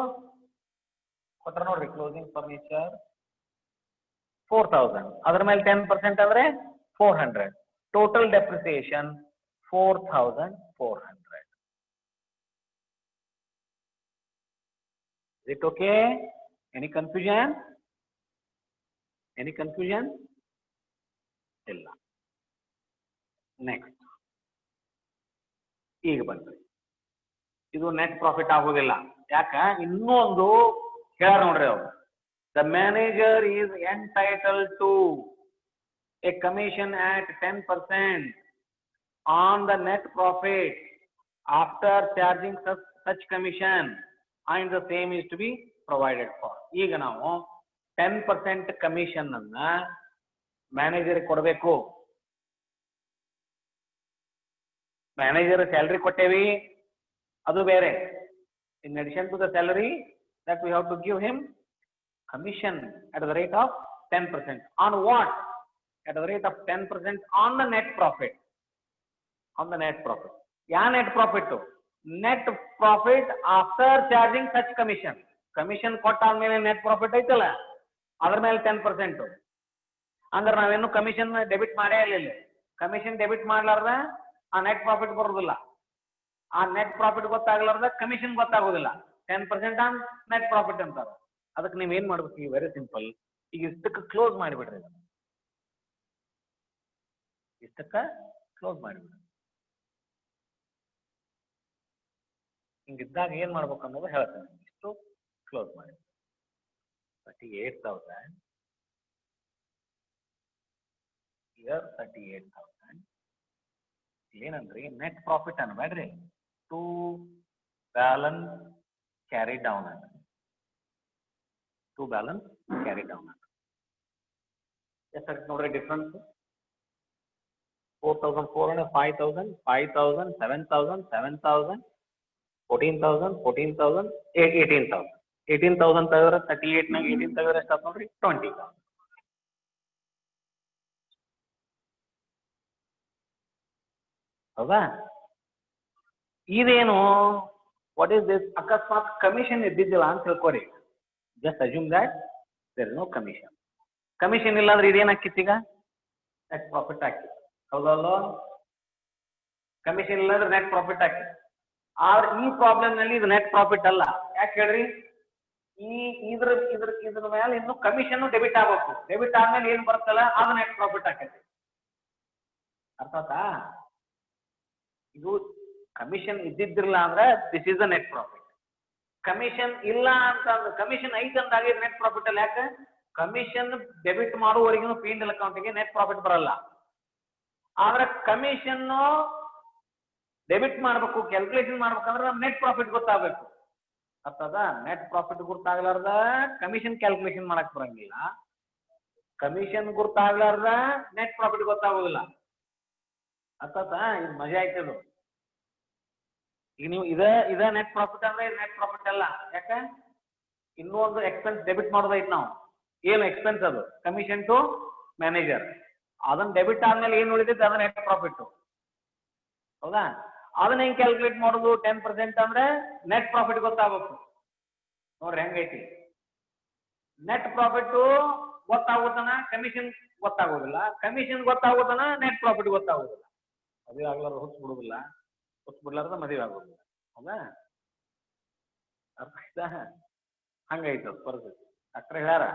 ಕೊಟ್ರ ನೋಡ್ರಿ. Closing furniture 4,000. ಅದ್ರ ಮೇಲೆ 10% ಅಂದ್ರೆ 400. Total depreciation 4,400. Is it okay? Any confusion? ಇಲ್ಲ. ನೆಕ್ಸ್ಟ್ ಈಗ ಬಂದ್ರಿ, ಇದು ನೆಟ್ ಪ್ರಾಫಿಟ್ ಆಗೋದಿಲ್ಲ. ಯಾಕ? ಇನ್ನೂ ಒಂದು ಹೇಳ್ಯಾರ ನೋಡ್ರಿ ಅವ್ರು. The manager is entitled to a commission at 10% on the net profit after charging such commission and the same is to be provided for. ಈಗ ನಾವು 10% ಕಮಿಷನ್ ಅನ್ನ ಮ್ಯಾನೇಜರ್ ಕೊಡಬೇಕು. ಮ್ಯಾನೇಜರ್ ಸ್ಯಾಲರಿ ಕೊಟ್ಟೇವಿ, ಅದು ಬೇರೆ. In addition to the salary that we have to give him commission at the rate of 10%. On what? At the rate of 10% on the net profit. On the net profit. Ya net profit? Net profit after charging such commission. Commission ಕೊಟ್ಟ ಆದ್ಮೇಲೆ net profit ಐತಲ್ಲ, ಅದ್ರ ಮೇಲೆ 10%. ಅಂದ್ರೆ ನಾವೇನು commission debit ಮಾಡೇ ಇರಲಿಲ್ಲ. Commission debit ಮಾಡ್ಲಾರ್ದ ಆ ನೆಟ್ ಪ್ರಾಫಿಟ್ ಬರೋದಿಲ್ಲ. ಆ ನೆಟ್ ಪ್ರಾಫಿಟ್ ಗೊತ್ತಾಗ್ಲಾರ್ದ ಕಮಿಷನ್ ಗೊತ್ತಾಗೋದಿಲ್ಲ. 10% ಆನ್ ನೆಟ್ ಪ್ರಾಫಿಟ್ ಅಂತಾರೆ. ಅದಕ್ಕೆ ನೀವ್ ಏನ್ ಮಾಡ್ಬೇಕು? ಈಗ ವೆರಿ ಸಿಂಪಲ್. ಈಗ ಇಷ್ಟಕ್ಕೆ ಕ್ಲೋಸ್ ಮಾಡಿಬಿಡ್ರಿ. ಇಷ್ಟಕ್ಕ ಕ್ಲೋಸ್ ಮಾಡಿಬಿಡ್ರಿ. ಹಿಂಗಿದ್ದಾಗ ಏನ್ ಮಾಡ್ಬೇಕು ಅನ್ನೋದು ಹೇಳ್ತೇನೆ. ಇಷ್ಟು ಕ್ಲೋಸ್ ಮಾಡಿ 38,000 ಇಯರ್ 38,000 ಏನಂದ್ರಿ? ನೆಟ್ ಪ್ರಾಫಿಟ್ ಅನ್ಬೇಡ್ರಿ, ಟು ಬ್ಯಾಲೆನ್ಸ್ ಕ್ಯಾರಿ ಡೌನ್ ಅಂತ. ಟು ಬ್ಯಾಲೆನ್ಸ್ ಕ್ಯಾರಿ ಡೌನ್ ಅಂತ ಎಷ್ಟಾಗ್ತದೆ ನೋಡ್ರಿ ಡಿಫ್ರೆನ್ಸ್? 4,400, 5,000, 7,000, 7,000, 14,000, 18,000, 18,000. 18,000 ತೆಗೆದ್ರೆ 38 ನಾಗ 18 ತೆಗೆದ್ರೆ ಎಷ್ಟು ಆಯ್ತು ನೋಡ್ರಿ 20,000. ಹೌದಾ? ಇದೇನು ವಾಟ್ ಈಸ್ ದಿಸ್? ಅಕಸ್ಮಾತ್ ಕಮಿಷನ್ ಇದ್ದಿದ್ದಿಲ್ಲ ಅಂತ ತಿಳ್ಕೊರಿ. Just assume that there is no commission. Commission ಇಲ್ಲ ಅಂದ್ರೆ ಇದೇನ್ ಹಾಕಿತ್ತು ಈಗ? ನೆಟ್ ಪ್ರಾಫಿಟ್ ಹಾಕಿತ್ತು. ಹೌದಲ್ಲ? ಕಮಿಷನ್ ಇಲ್ಲ ಅಂದ್ರೆ ನೆಟ್ ಪ್ರಾಫಿಟ್ ಹಾಕಿತ್ತು. ಆದ್ರೆ ಈ ಪ್ರಾಬ್ಲಮ್ ನಲ್ಲಿ ಇದು ನೆಟ್ ಪ್ರಾಫಿಟ್ ಅಲ್ಲ. ಯಾಕೆ ಹೇಳ್ರಿ? ಇದ್ರ ಮೇಲೆ ಇನ್ನು ಕಮಿಷನ್ ಡೆಬಿಟ್ ಆಗಬೇಕು. ಡೆಬಿಟ್ ಆದ್ಮೇಲೆ ಏನ್ ಬರ್ತಲ್ಲ ಅದು ನೆಟ್ ಪ್ರಾಫಿಟ್ ಆಕೈತಿ. ಅರ್ಥ ಆಯ್ತಾ? ಇದು ಕಮಿಷನ್ ಇದ್ದಿದ್ದಿಲ್ಲ ಅಂದ್ರೆ this is the net profit. Commission ಇಲ್ಲ ಅಂತ ಕಮಿಷನ್ ಐತೆ ಅಂದಾಗ ನೆಟ್ ಪ್ರಾಫಿಟ್ ಅಲ್ಲ. ಯಾಕೆ? ಕಮಿಷನ್ ಡೆಬಿಟ್ ಮಾಡುವವರೆಗೂ P&L ಅಕೌಂಟಿಗೆ ನೆಟ್ ಪ್ರಾಫಿಟ್ ಬರಲ್ಲ. ಆದ್ರೆ ಕಮಿಷನ್ ಡೆಬಿಟ್ ಮಾಡ್ಬೇಕು, ಕ್ಯಾಲ್ಕುಲೇಷನ್ ಮಾಡ್ಬೇಕಂದ್ರೆ ನೆಟ್ ಪ್ರಾಫಿಟ್ ಗೊತ್ತಾಗಬೇಕು. ಅರ್ಥದ? ನೆಟ್ ಪ್ರಾಫಿಟ್ ಗುರ್ತಾಗ್ಲಾರ್ದ ಕಮಿಷನ್ ಕ್ಯಾಲ್ಕುಲೇಷನ್ ಮಾಡಕ್ ಬರಂಗಿಲ್ಲ. ಕಮಿಷನ್ ಗುರ್ತಾಗ್ಲಾರ್ದ ನೆಟ್ ಪ್ರಾಫಿಟ್ ಗೊತ್ತಾಗೋದಿಲ್ಲ. ಅರ್ಥಾತ? ಇದು ಮಜಾ ಆಯ್ತದು. ಈಗ ನೀವು ಇದ ನೆಟ್ ಪ್ರಾಫಿಟ್ ಅಂದ್ರೆ ಇದು ನೆಟ್ ಪ್ರಾಫಿಟ್ ಅಲ್ಲ. ಯಾಕೆ? ಇನ್ನೂ ಒಂದು ಎಕ್ಸ್ಪೆನ್ಸ್ ಡೆಬಿಟ್ ಮಾಡೋದೈತೆ ನಾವು. ಏನು ಎಕ್ಸ್ಪೆನ್ಸ್? ಅದು ಕಮಿಷನ್ ಟು ಮ್ಯಾನೇಜರ್. ಅದನ್ನ ಡೆಬಿಟ್ ಆದ್ಮೇಲೆ ಏನು ಉಳಿದೈತೆ ಅದು ನೆಟ್ ಪ್ರಾಫಿಟ್. ಹೌದಾ? ಅದನ್ನ ಹೆಂಗ್ ಕ್ಯಾಲ್ಕುಲೇಟ್ ಮಾಡೋದು? 10% ಅಂದ್ರೆ ನೆಟ್ ಪ್ರಾಫಿಟ್ ಗೊತ್ತಾಗಬೇಕು. ನೋಡ್ರಿ ಹೆಂಗೈತಿ. ನೆಟ್ ಪ್ರಾಫಿಟ್ ಗೊತ್ತಾಗೋದನ್ನ ಕಮಿಷನ್ ಗೊತ್ತಾಗೋದಿಲ್ಲ. ಕಮಿಷನ್ ಗೊತ್ತಾಗೋದನ್ನ ನೆಟ್ ಪ್ರಾಫಿಟ್ ಗೊತ್ತಾಗೋದಿಲ್ಲ. ಮದುವೆ ಆಗ್ಲಾರ ಹುಚ್ಚ ಬಿಡುದಿಲ್ಲ, ಹುಚ್ಚ ಬಿಡ್ಲಾರ್ದ ಮದುವೆ ಆಗೋದಿಲ್ಲ. ಹೌದಾ? ಅರ್ಥ ಆಯ್ತಾ? ಹಂಗೈತ ಪರಿಸ್ಥಿತಿ. ಡಾಕ್ಟರ್ ಹೇಳ್ಯಾರ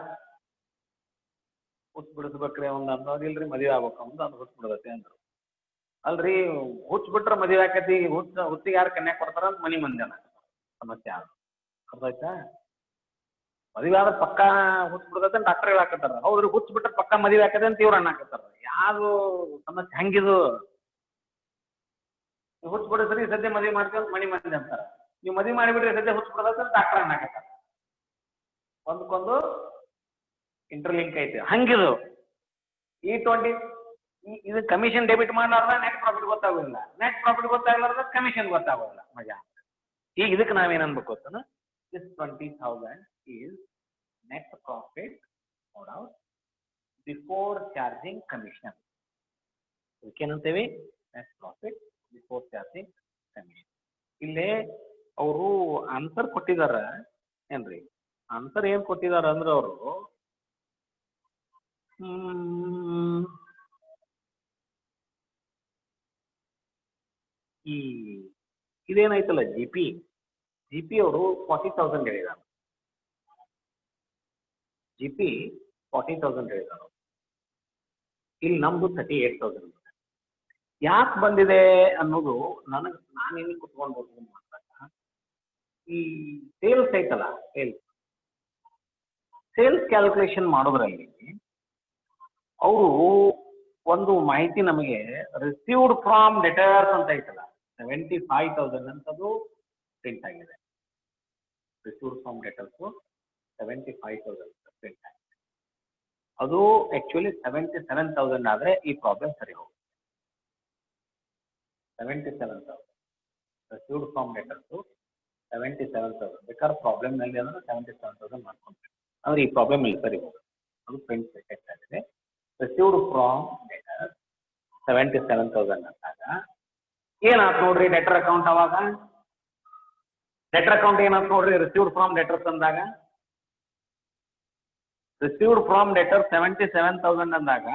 ಹುಚ್ಚ ಬಿಡಿಸ್ಬೇಕ್ರಿ ಒಂದ್ ಅನ್ನೋದು ಇಲ್ರಿ, ಮದುವೆ ಆಗ್ಬೇಕು ಅಂದ್ ಅದು ಹುಚ್ಚ ಬಿಡದೈತಿ ಅಂದ್ರು. ಅಲ್ರಿ ಹುಚ್ಚ ಬಿಟ್ರ ಮದುವೆ ಆಕತಿ, ಹುಚ್ಚಿಗೆ ಯಾರು ಕನ್ಯಾ ಕೊಡ್ತಾರ ಅಂತ ಮನಿ ಮಂದಿನ ಸಮಸ್ಯೆ ಆಗ. ಅರ್ಥ ಆಯ್ತಾ? ಮದುವೆ ಆದ್ರೆ ಪಕ್ಕಾ ಹುಚ್ಚ ಬಿಡ್ದೈತೆ ಡಾಕ್ಟರ್ ಹೇಳಾಕತ್ತಾರ. ಹೌದ್ರಿ, ಹುಚ್ಚ ಬಿಟ್ರೆ ಪಕ್ಕಾ ಮದುವೆ ಆಕತೆ ಅಂತ ಇವ್ರು ಅನ್ನಕತ್ತಾರ. ಯಾರು ಸಮಸ್ಯೆ ಹಂಗಿದು? ನೀವು ಹುಚ್ಚ ಬಿಡಿಸ್ರಿ ಸದ್ಯ ಮದುವೆ ಮಾಡ್ತೀವಿ ಅಂತ ಮನಿ ಮಂದಿ ಅಂತಾರ. ನೀವು ಮದುವೆ ಮಾಡಿಬಿಡ್ರಿ ಸದ್ಯ ಹುಚ್ಚ ಬಿಡದೈತೆ ಅಂತ ಡಾಕ್ಟರ್ ಅನ್ನಕತ್ತಾರ. ಒಂದಕ್ಕೊಂದು ಇಂಟರ್ಲಿಂಕ್ ಐತೆ. ಹಂಗಿದು E20 ಇದು ಕಮಿಷನ್ ಡೆಬಿಟ್ ಮಾಡಲಾರ್ದ ನೆಟ್ ಪ್ರಾಫಿಟ್ ಗೊತ್ತಾಗೋದಿಲ್ಲ. ನೆಟ್ ಪ್ರಾಫಿಟ್ ಗೊತ್ತಾಗಲಾರ್ದ ಕಮಿಷನ್ ಗೊತ್ತಾಗೋದಿಲ್ಲ. ಮಜಾ. ಈಗ ಇದಕ್ಕೆ ನಾವೇನ್ ಅನ್ಬೇಕು ಗೊತ್ತನ? This 20,000 is net profit before charging commission. ಇದಕ್ಕೇನಂತೇವಿ? Net profit before charging commission. ಇಲ್ಲೇ ಅವರು ಆನ್ಸರ್ ಕೊಟ್ಟಿದಾರ ಏನ್ರಿ? ಆನ್ಸರ್ ಏನ್ ಕೊಟ್ಟಿದಾರ ಅಂದ್ರೆ ಅವರು ಈ ಇದೇನಾಯ್ತಲ್ಲ ಜಿ ಪಿ ಅವರು 40,000 ಹೇಳಿದಾರೆ. ಜಿ ಪಿ 40,000 ಹೇಳಿದಾರೆ. ಇಲ್ಲಿ ನಮ್ದು 38,000. ಯಾಕೆ ಬಂದಿದೆ ಅನ್ನೋದು ನಾನೇನು ಕುತ್ಕೊಂಡು ಮಾಡಿದಾಗ ಈ ಸೇಲ್ಸ್ ಐತಲ್ಲ, ಸೇಲ್ಸ್ ಕ್ಯಾಲ್ಕುಲೇಷನ್ ಮಾಡೋದ್ರಲ್ಲಿ ಅವರು ಒಂದು ಮಾಹಿತಿ ನಮಗೆ ರಿಸೀವ್ಡ್ ಫ್ರಾಮ್ ಡೆಟರ್ಸ್ ಅಂತ ಐತಲ್ಲ 75,000 ಅಂತದು ಪ್ರಿಂಟ್ ಆಗಿದೆ. ರಿಸೀವ್ಡ್ ಫ್ರಾಮ್ ಡೆಟರ್ಸ್ 75,000 ಪ್ರಿಂಟ್ ಆಗಿದೆ. ಅದು ಆಕ್ಚುಲಿ 77,000 ಆದ್ರೆ ಈ ಪ್ರಾಬ್ಲಮ್ ಸರಿ ಹೋಗುತ್ತೆ. 77,000 ರಿಸೀವ್ಡ್ ಫ್ರಾಮ್ ಡೆಟರ್ಸ್ 77,000 ಬೇಕಾದ್ರೆ ಪ್ರಾಬ್ಲಮ್ ನಲ್ಲಿ ಅಂದ್ರೆ 77,000 ಮಾಡ್ಕೊಂತೀವಿ ಅಂದ್ರೆ ಈ ಪ್ರಾಬ್ಲಮ್ ಇಲ್ಲಿ ಸರಿ ಹೋಗುತ್ತೆ. ಅದು ಪ್ರಿಂಟ್ ಸೆಕೆಂಡ್ ಆಗಿದೆ. ರಿಸೀವ್ಡ್ ಫ್ರಾಮ್ ಡೆಟರ್ 77,000 ಅಂದಾಗ ಏನಾಯ್ತು ನೋಡ್ರಿ ಡೆಟರ್ ಅಕೌಂಟ್. ಅವಾಗ ಡೆಟರ್ ಅಕೌಂಟ್ ಏನಾಯ್ತು ನೋಡ್ರಿ ರಿಸೀವ್ಡ್ ಫ್ರಾಮ್ ಡೆಟರ್ಸ್ ಅಂದಾಗ. ರಿಸೀವ್ಡ್ ಫ್ರಾಮ್ ಡೆಟರ್ 77,000 ಅಂದಾಗ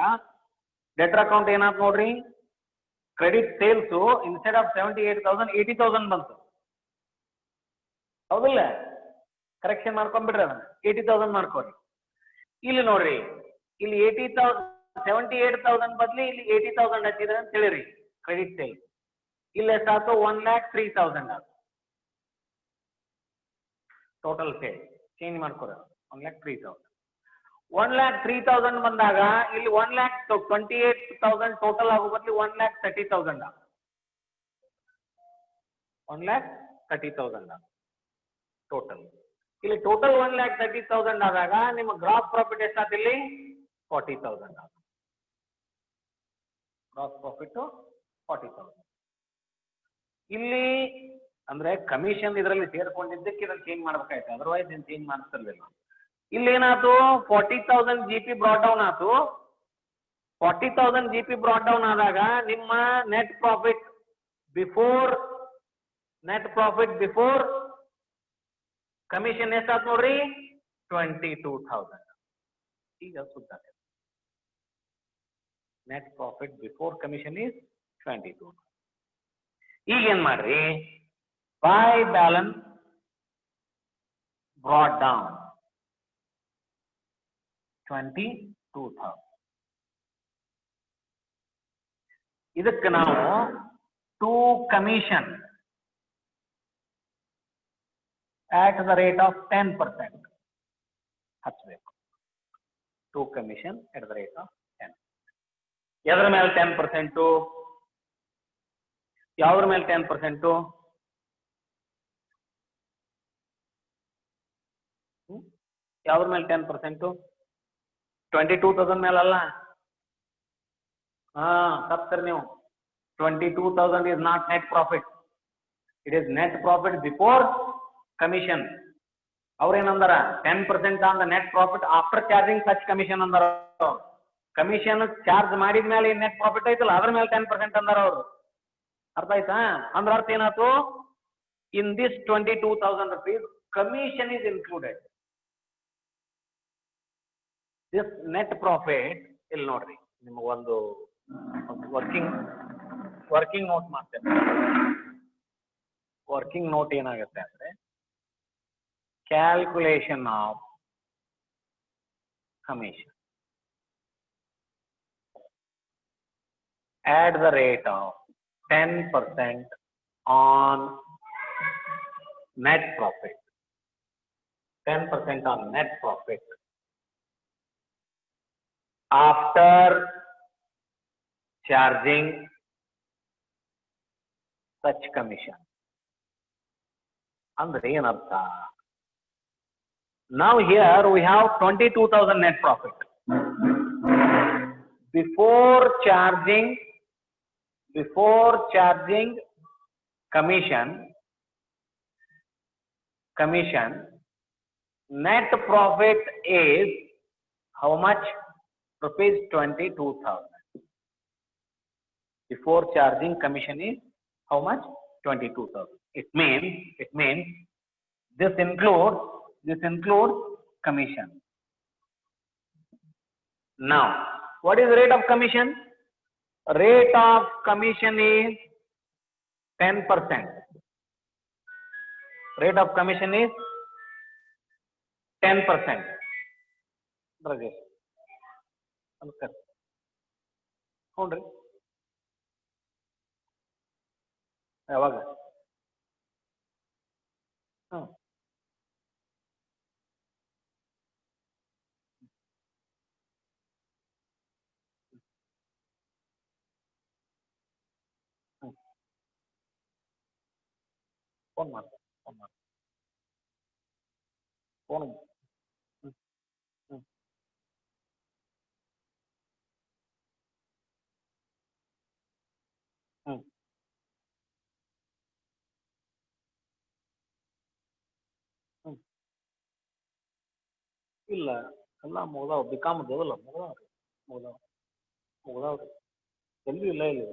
ಡೆಟರ್ ಅಕೌಂಟ್ ಏನಾಯ್ತು ನೋಡ್ರಿ, ಕ್ರೆಡಿಟ್ ಸೇಲ್ಸ್ ಇನ್ಸ್ಟೆಡ್ ಆಫ್ 78,000 80,000 ಬಂತು. ಹೌದಿಲ್ಲ? ಕರೆಕ್ಷನ್ ಮಾಡ್ಕೊಂಡ್ಬಿಡ್ರಿ, ಅದನ್ನ 80,000 ಮಾಡ್ಕೊರಿ. ಇಲ್ಲಿ ನೋಡ್ರಿ, ಇಲ್ಲಿ 78,000 ಬದ್ಲಿ ಇಲ್ಲಿ 80,000 ಹಚ್ಚಿದ್ರೆ ಅಂತ ಹೇಳಿರಿ ಕ್ರೆಡಿಟ್ ಸೇಲ್. ಇಲ್ಲಿ ಎಷ್ಟಾಯ್ತು? 1,03,000 ಆಯ್ತು ಟೋಟಲ್ ಸೇಲ್. ಚೇಂಜ್ ಮಾಡ್ಕೊರ 1,03,000. 1,03,000 ಬಂದಾಗ ಇಲ್ಲಿ 1,28,000 ಟೋಟಲ್ ಆಗೋ ಬದ್ಲಿ 1,30,000 1,30,000 ಟೋಟಲ್. ಇಲ್ಲಿ ಟೋಟಲ್ 1,30,000 ಆದಾಗ ನಿಮ್ಮ ಗ್ರಾಸ್ ಪ್ರಾಫಿಟ್ ಎಷ್ಟಾಯ್ತು? ಇಲ್ಲಿ 40,000 ಆಗ. Gross profit 40,000. ಇಲ್ಲಿ ಅಂದ್ರೆ ಕಮಿಷನ್ ಇದರಲ್ಲಿ ಸೇರ್ಕೊಂಡಿದ್ದಕ್ಕೆ ಇದನ್ನ ಚೇಂಜ್ ಮಾಡ್ಬೇಕಾಯ್ತು, ಅದರ್ವೈಸ್ ಇದನ್ನ ಚೇಂಜ್ ಮಾಡ್ತಿರ್ಲಿಲ್ಲ. ಇಲ್ಲೇನಾಯ್ತು 40,000 GP ಬ್ರಾಟ್ ಡೌನ್ ಆಯ್ತು. 40,000 GP ಬ್ರಾಟ್ ಡೌನ್ ಆದಾಗ ನಿಮ್ಮ ನೆಟ್ ಪ್ರಾಫಿಟ್ ಬಿಫೋರ್ ಕಮಿಷನ್ ಎಷ್ಟಾಯ್ತು ನೋಡ್ರಿ 22,000. ಈಗ ಸುತ್ತ net profit before commission is 22. ಈಗ ಏನ್ ಮಾಡ್ರಿ, ಬೈ ಬ್ಯಾಲೆನ್ಸ್ ಬ್ರಾಟ್ ಡೌನ್ 22,000. ಇದಕ್ಕೆ ನಾವು to commission at the rate of 10% ಹಚ್ಚಬೇಕು. To commission at the rate of 10. ಎದ್ರ ಮೇಲೆ 10%? ಯಾವ್ದ್ರ ಮೇಲೆ 10%? ಯಾವ್ದ್ರ ಮೇಲೆ 10%? 22,000 ಮೇಲಲ್ಲ. ತಪ್ಪಿರಿ ನೀವು. 22,000 is not net profit. It is net profit before commission. ಅವ್ರೇನಂದಾರ 10% on the net profit after charging such commission ಅಂದಾರ. ಕಮಿಷನ್ ಚಾರ್ಜ್ ಮಾಡಿದ ಮೇಲೆ ಏನ್ ನೆಟ್ ಪ್ರಾಫಿಟ್ ಐತಲ್ಲ ಅದ್ರ ಮೇಲೆ 10% ಅಂದಾರ ಅವರು. ಅರ್ಥ ಆಯ್ತಾ? ಅಂದ್ರ ಅರ್ಥ ಏನಾಯ್ತು, ಇನ್ this 22,000 rupees commission is included. This net profit ಇಲ್ಲಿ ನೋಡ್ರಿ, ನಿಮಗೆ ಒಂದು ವರ್ಕಿಂಗ್ ನೋಟ್ ಮಾಡ್ತೇನೆ. ವರ್ಕಿಂಗ್ ನೋಟ್ ಏನಾಗುತ್ತೆ ಅಂದ್ರೆ, calculation of commission at the rate of 10% on net profit. 10% on net profit after charging such commission. ಅಂದ್ರೆ ಏನರ್ಥ? Now here we have 22,000 net profit. Before charging commission, net profit is how much? Rupees 22,000. Before charging commission is how much? 22,000. It means this includes commission. Now, what is the rate of commission? Rate of commission is 10%. Rate of commission is 10%. Rajesh, namaskar. Hondri. ಯಾವಾಗ? Phone ಮಾಡಿ. ಇಲ್ಲ, ಎಲ್ಲ ಮುಗ್ದಾವ್. BCom ಅದಲ್ಲ ಮುಗ್ದಾವ್ರಿ. ಎಲ್ಲಿ ಇಲ್ಲ ಇಲ್ಲಿ.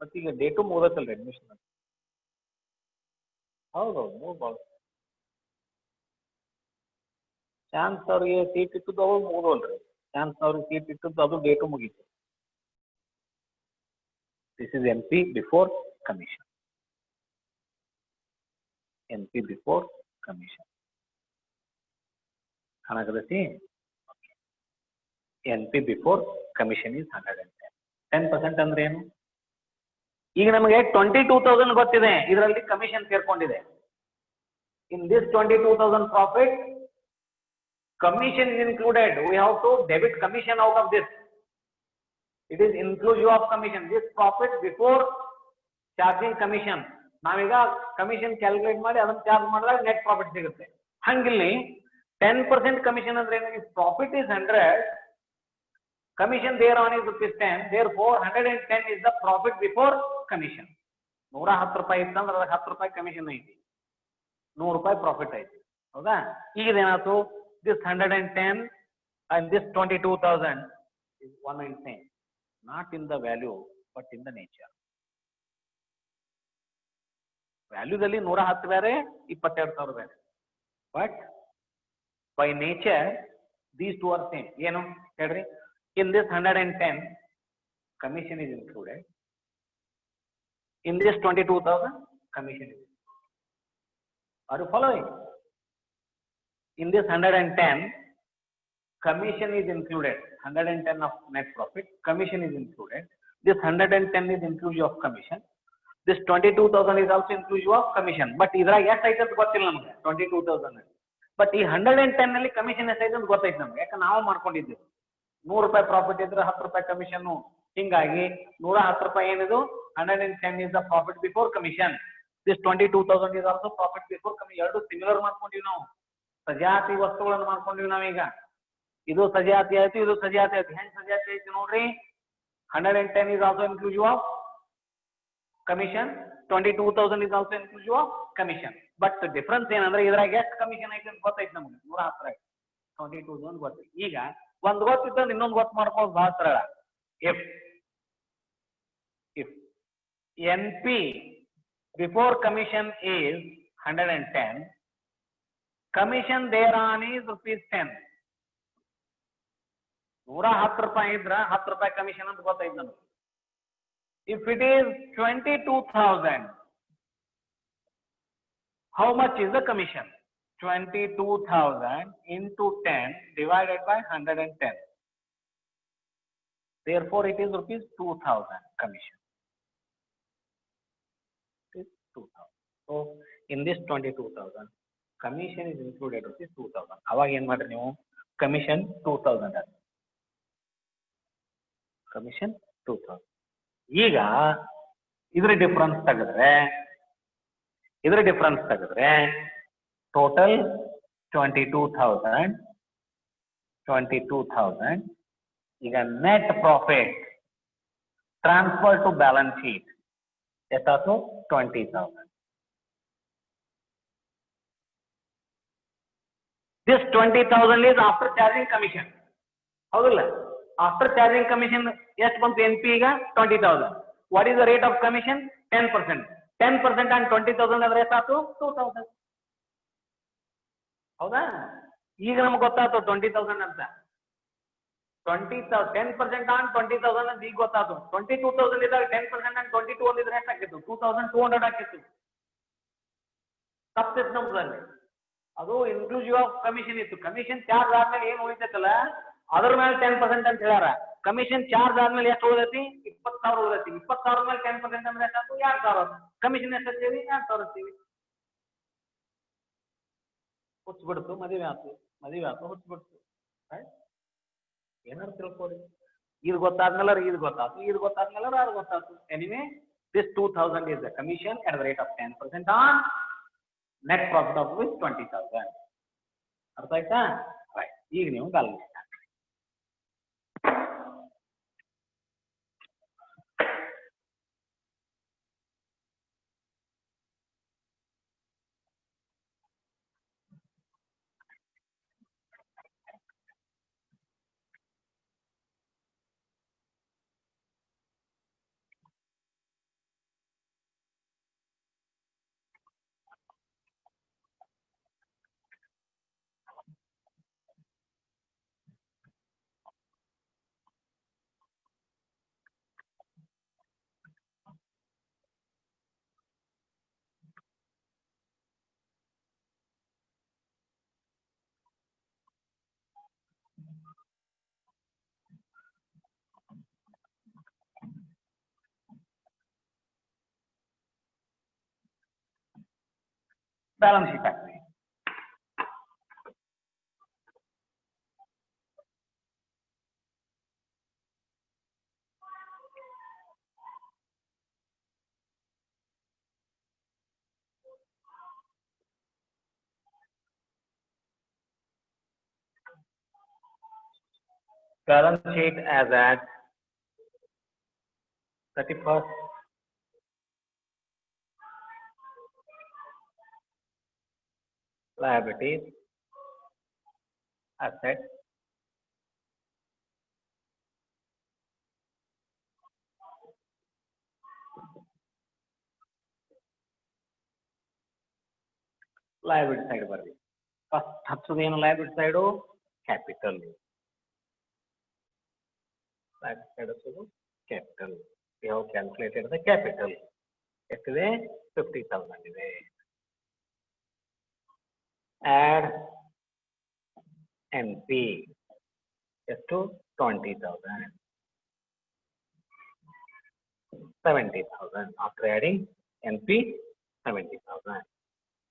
ಮತ್ತೀಗ date ಮುಗ್ದತ್ತಲ್ರಿ admission. ಹೌದೌದು, ಮುಗ್ದು ಚಾನ್ಸ್ ಅವ್ರಿಗೆ ಸೀಟ್ ಇಟ್ಟದ್ದು ಅವಾಗ ಮುಗ್ದವಲ್ರಿ. ಚಾನ್ಸ್ ಅವ್ರಿಗೆ ಸೀಟ್ ಇಟ್ಟದ್ದು ಅದು ಡೇಟು ಮುಗೀತು. This is MP before commission. MP before commission ಕಾಣಕತ್ತೈತಿ. NP before commission is 110. 10% ಅಂದ್ರೆ ಏನು? ಈಗ ನಮಗೆ 22,000 ಗೊತ್ತಿದೆ, ಇದರಲ್ಲಿ ಕಮಿಷನ್ ಸೇರ್ಕೊಂಡಿದೆ. In this 22,000 profit commission is included. We have to debit commission out of this. It is inclusive of commission. This profit before charging commission. ನಾವೀಗ commission calculate ಮಾಡಿ ಅದನ್ನ ಚಾರ್ಜ್ ಮಾಡಿದಾಗ ನೆಟ್ ಪ್ರಾಫಿಟ್ ಸಿಗುತ್ತೆ. ಹಂಗಿಲ್ಲಿ 10% ಕಮಿಷನ್ ಅಂದ್ರೆ ಏನು? If profit is 100, commission thereon is rupees 10, therefore 110 is the profit before commission. 110 ಇತ್ತಂದ್ರೆ ಅದಕ್ಕೆ 10 ರೂಪಾಯಿ ಕಮಿಷನ್ ಐತಿ, 100 ರೂಪಾಯಿ ಪ್ರಾಫಿಟ್ ಐತಿ. ಹೌದಾ? ಈಗ ಏನಾಯ್ತು, this 110 and this 22,000 is one and same, not in the value but in the nature. ವ್ಯಾಲ್ಯೂದಲ್ಲಿ 110 ಬೇರೆ, 22,000 ಬೇರೆ, but by nature these two are same. ಏನು ಹೇಳ್ರಿ? In this 110 commission is included, in this 22,000 commission is included. Are you following? In this 110 commission is included, 110 of net profit, commission is included. This 110 is inclusive of commission. This 22,000 is also inclusive of commission. But ಇದ್ರಾಗ ಎಷ್ಟು ಐತೆ ಅಂತ ಗೊತ್ತಿಲ್ಲ ನಮಗೆ 22,000. But ಈ 110 ನಲ್ಲಿ commission ಎಷ್ಟೈತೆ ಅಂತ ಗೊತ್ತೈತೆ ನಮ್ಗೆ, ಯಾಕಂದ್ರೆ ನಾವು ಮಾಡ್ಕೊಂಡಿದ್ದೀವಿ. 100 ರೂಪಾಯಿ ಪ್ರಾಫಿಟ್ ಇದ್ರೆ 10 ರೂಪಾಯಿ ಕಮಿಷನ್, ಹಿಂಗಾಗಿ 110 ರೂಪಾಯಿ ಏನಿದು 110 is the profit before commission. This 22,000 is also profit before commission. ಎರಡು ಸಿಮಿಲರ್ ಮಾಡ್ಕೊಂಡಿವಿ ನಾವು, ಸಜಾತಿ ವಸ್ತುಗಳನ್ನು ಮಾಡ್ಕೊಂಡಿವಿ ನಾವೀಗ. ಇದು ಸಜಾತಿ ಆಯ್ತು, ಇದು ಸಜಾತಿ ಆಯ್ತು. ಹೆಂಗ್ ಸಜಾತಿ ಆಯ್ತು ನೋಡ್ರಿ? 110 is also inclusive of commission, 22,000 is also inclusive of commission. But difference ಏನಂದ್ರೆ ಇದ್ರಾಗ ಎಷ್ಟು ಕಮಿಷನ್ ಐತೆ ಅಂತ ಗೊತ್ತೈತೆ ನಮ್ಗೆ, 110 22,000 ಗೊತ್ತೈತಿ. ಈಗ ಒಂದ್ ಗೊತ್ತಿತ್ತಂದ್ರೆ ಇನ್ನೊಂದು ಗೊತ್ತು ಮಾಡ್ಕೊಳ್ಳೋದು ಬಹಳ ಸರಳ. If NP before commission is 110, commission thereon is ₹10. 110 ರೂಪಾಯಿ ಇದ್ರ 10 ರೂಪಾಯಿ ಕಮಿಷನ್ ಅಂತ ಗೊತ್ತೈತೆ ನಮ್ಗೆ. If it is 22,000, how much is the commission? 22,000 into 10 divided by 110. Therefore, it is ₹2,000 commission. It is 2,000. So, in this 22,000, commission is included ₹2,000. ಅವಾಗ ಏನ್ ಮಾಡ್ರಿ ನೀವು? Commission 2,000 ಅಂತ. Commission 2,000. ಈಗ ಇದ್ರ ಡಿಫರೆನ್ಸ್ ತೆಗೆದ್ರೆ ಟೋಟಲ್ 22,000. ಈಗ net profit transfer to balance sheet ಎಷ್ಟಾಯ್ತು? 20,000. This 20,000 is after charging commission. ಹೌದಿಲ್ಲ? ಆಫ್ಟರ್ ಚಾರ್ಜಿಂಗ್ ಕಮಿಷನ್ ಎಷ್ಟು ಬಂತು? NP ಈಗ 20,000. What is the rate of commission? 10%. 10% on 20,000 ಅಂದ್ರೆ ಎಷ್ಟಾಯ್ತು? 2,000. ಹೌದಾ? ಈಗ ನಮ್ಗೆ ಗೊತ್ತಾಯ್ತು 20,000 ಅಂತ. 10% ಆನ್ 20,000 ಅಂತ ಈಗ ಗೊತ್ತಾಯ್ತು. 22,000 ಇದ್ದಾಗ 10% ಆನ್ 22 ಅಂದಿದ್ರೆ ಎಷ್ಟಾಗಿತ್ತು? 2,200 ಆಗಿತ್ತು. ತಪ್ಪಿತ್ತು ನಮ್ದ್ರಲ್ಲಿ. ಅದು ಇನ್ಕ್ಲೂಸಿವ್ ಆಫ್ ಕಮಿಷನ್ ಇತ್ತು. ಕಮಿಷನ್ ಚಾರ್ಜ್ ಆದ್ಮೇಲೆ ಏನು ಉಳಿತೈತಲ್ಲ ಅದ್ರ ಮೇಲೆ 10% ಅಂತ ಹೇಳ್ಯಾರ. ಕಮಿಷನ್ ಚಾರ್ಜ್ ಆದ್ಮೇಲೆ ಎಷ್ಟು ಉಳಿದೈತಿ? 20,000 ಉಳಿದೈತಿ. 20,000 ಮೇಲೆ 10% ಅಂದ್ರೆ ಎಷ್ಟಾಯ್ತು? 2,000. ಕಮಿಷನ್ ಎಷ್ಟು ಹಚ್ತೀವಿ? 2,000 ಹಚ್ತೀವಿ. ಹುಚ್ಚಿಬಿಡ್ತು, ಮದುವೆ ಆಯ್ತು ಹುಚ್ಚಿಬಿಡ್ತು. ಏನಾರು ತಿಳ್ಕೊಡಿ. ಇದು ಗೊತ್ತಾದ್ಮೇಲೆ ಇದು ಗೊತ್ತಾದ್ಮೇಲೆ ಅದು ಗೊತ್ತಾಯ್ತು. Anyway this 2,000 is the commission at the rate of 10% on net profit of 20,000. ಅರ್ಥ ಆಯ್ತಾ? ರೈಟ್. ಈಗ ನೀವು ಬ್ಯಾಲೆನ್ಸ್ ಶೀಟ್ ಹಾಕ್ರಿ. Balance sheet as at 31st liabilities, assets, liability side ಬರ್ರಿ. ಫಸ್ಟ್ ಹಚ್ಚೋದು ಏನು liability side capital. Liability side ಹಚ್ಚೋದು capital. We have calculated the capital. ಎಷ್ಟಿದೆ 50,000 ಇದೆ. Add NP ಎಷ್ಟು 20,000. 70,000. After adding NP 70,000.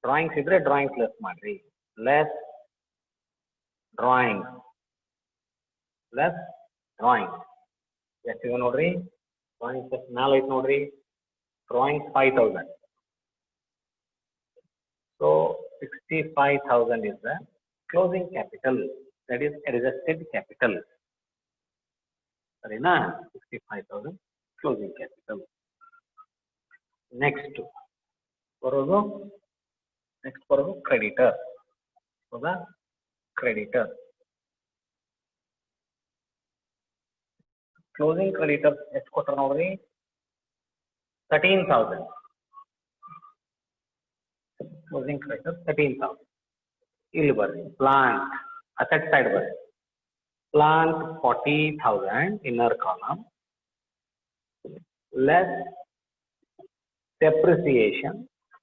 Drawings ಇದ್ರೆ drawings less ಮಾಡ್ರಿ. Less drawings. Less drawings. ಎಷ್ಟಿದೆ ನೋಡ್ರಿ. Drawings ಎಷ್ಟು ಮ್ಯಾಲ ಐತೆ ನೋಡ್ರಿ. Drawings 5,000. So 65,000 is the closing capital. That is adjusted capital. ಸರಿನಾ 65,000 closing capital. Next ಬರೋದು creditor. ಹೌದಾ creditor. Closing creditor ಎಷ್ಟು ಕೊಟ್ಟರು ನೋಡ್ರಿ 13,000. Closing creditor 13,000. ಇಲ್ಲಿ ಬರ್ರಿ plant asset side ಬರ್ರಿ. Plant 40,000 inner column less depreciation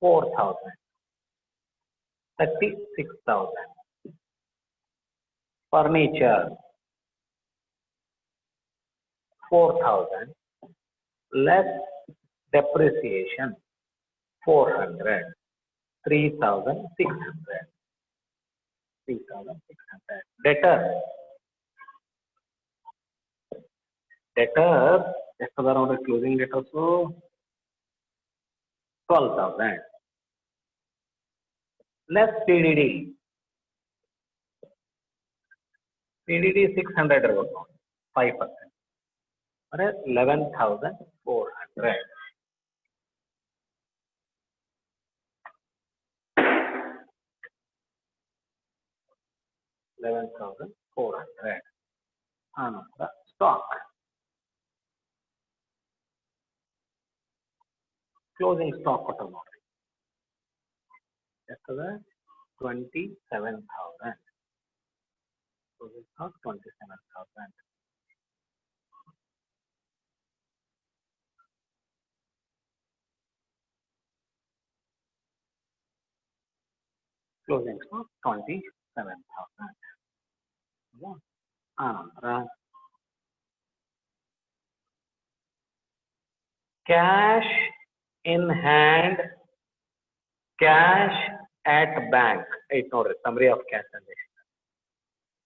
4,000. 36,000. Furniture 4,000 less depreciation 400. 3,600. 3,600. Debtor ಎಷ್ಟು ಅದ ನೋಡ್ರಿ ಕ್ಲೋಸಿಂಗ್ debtors 12,000 less PDD 600 ಇರಬೇಕು 5%. ಅಂದ್ರೆ 11,400. 11,400. ಆನಂತರ ಸ್ಟಾಕ್ ಕ್ಲೋಸಿಂಗ್ ಸ್ಟಾಕ್ ಕೊಟ್ಟು ನೋಡ್ರಿ ಎಷ್ಟದ 27,000. Closing stock 27,000. Closing stock 27,000. ಆನಂತರ cash in hand cash at bank ಐತ್ ನೋಡ್ರಿ summary of cash transaction.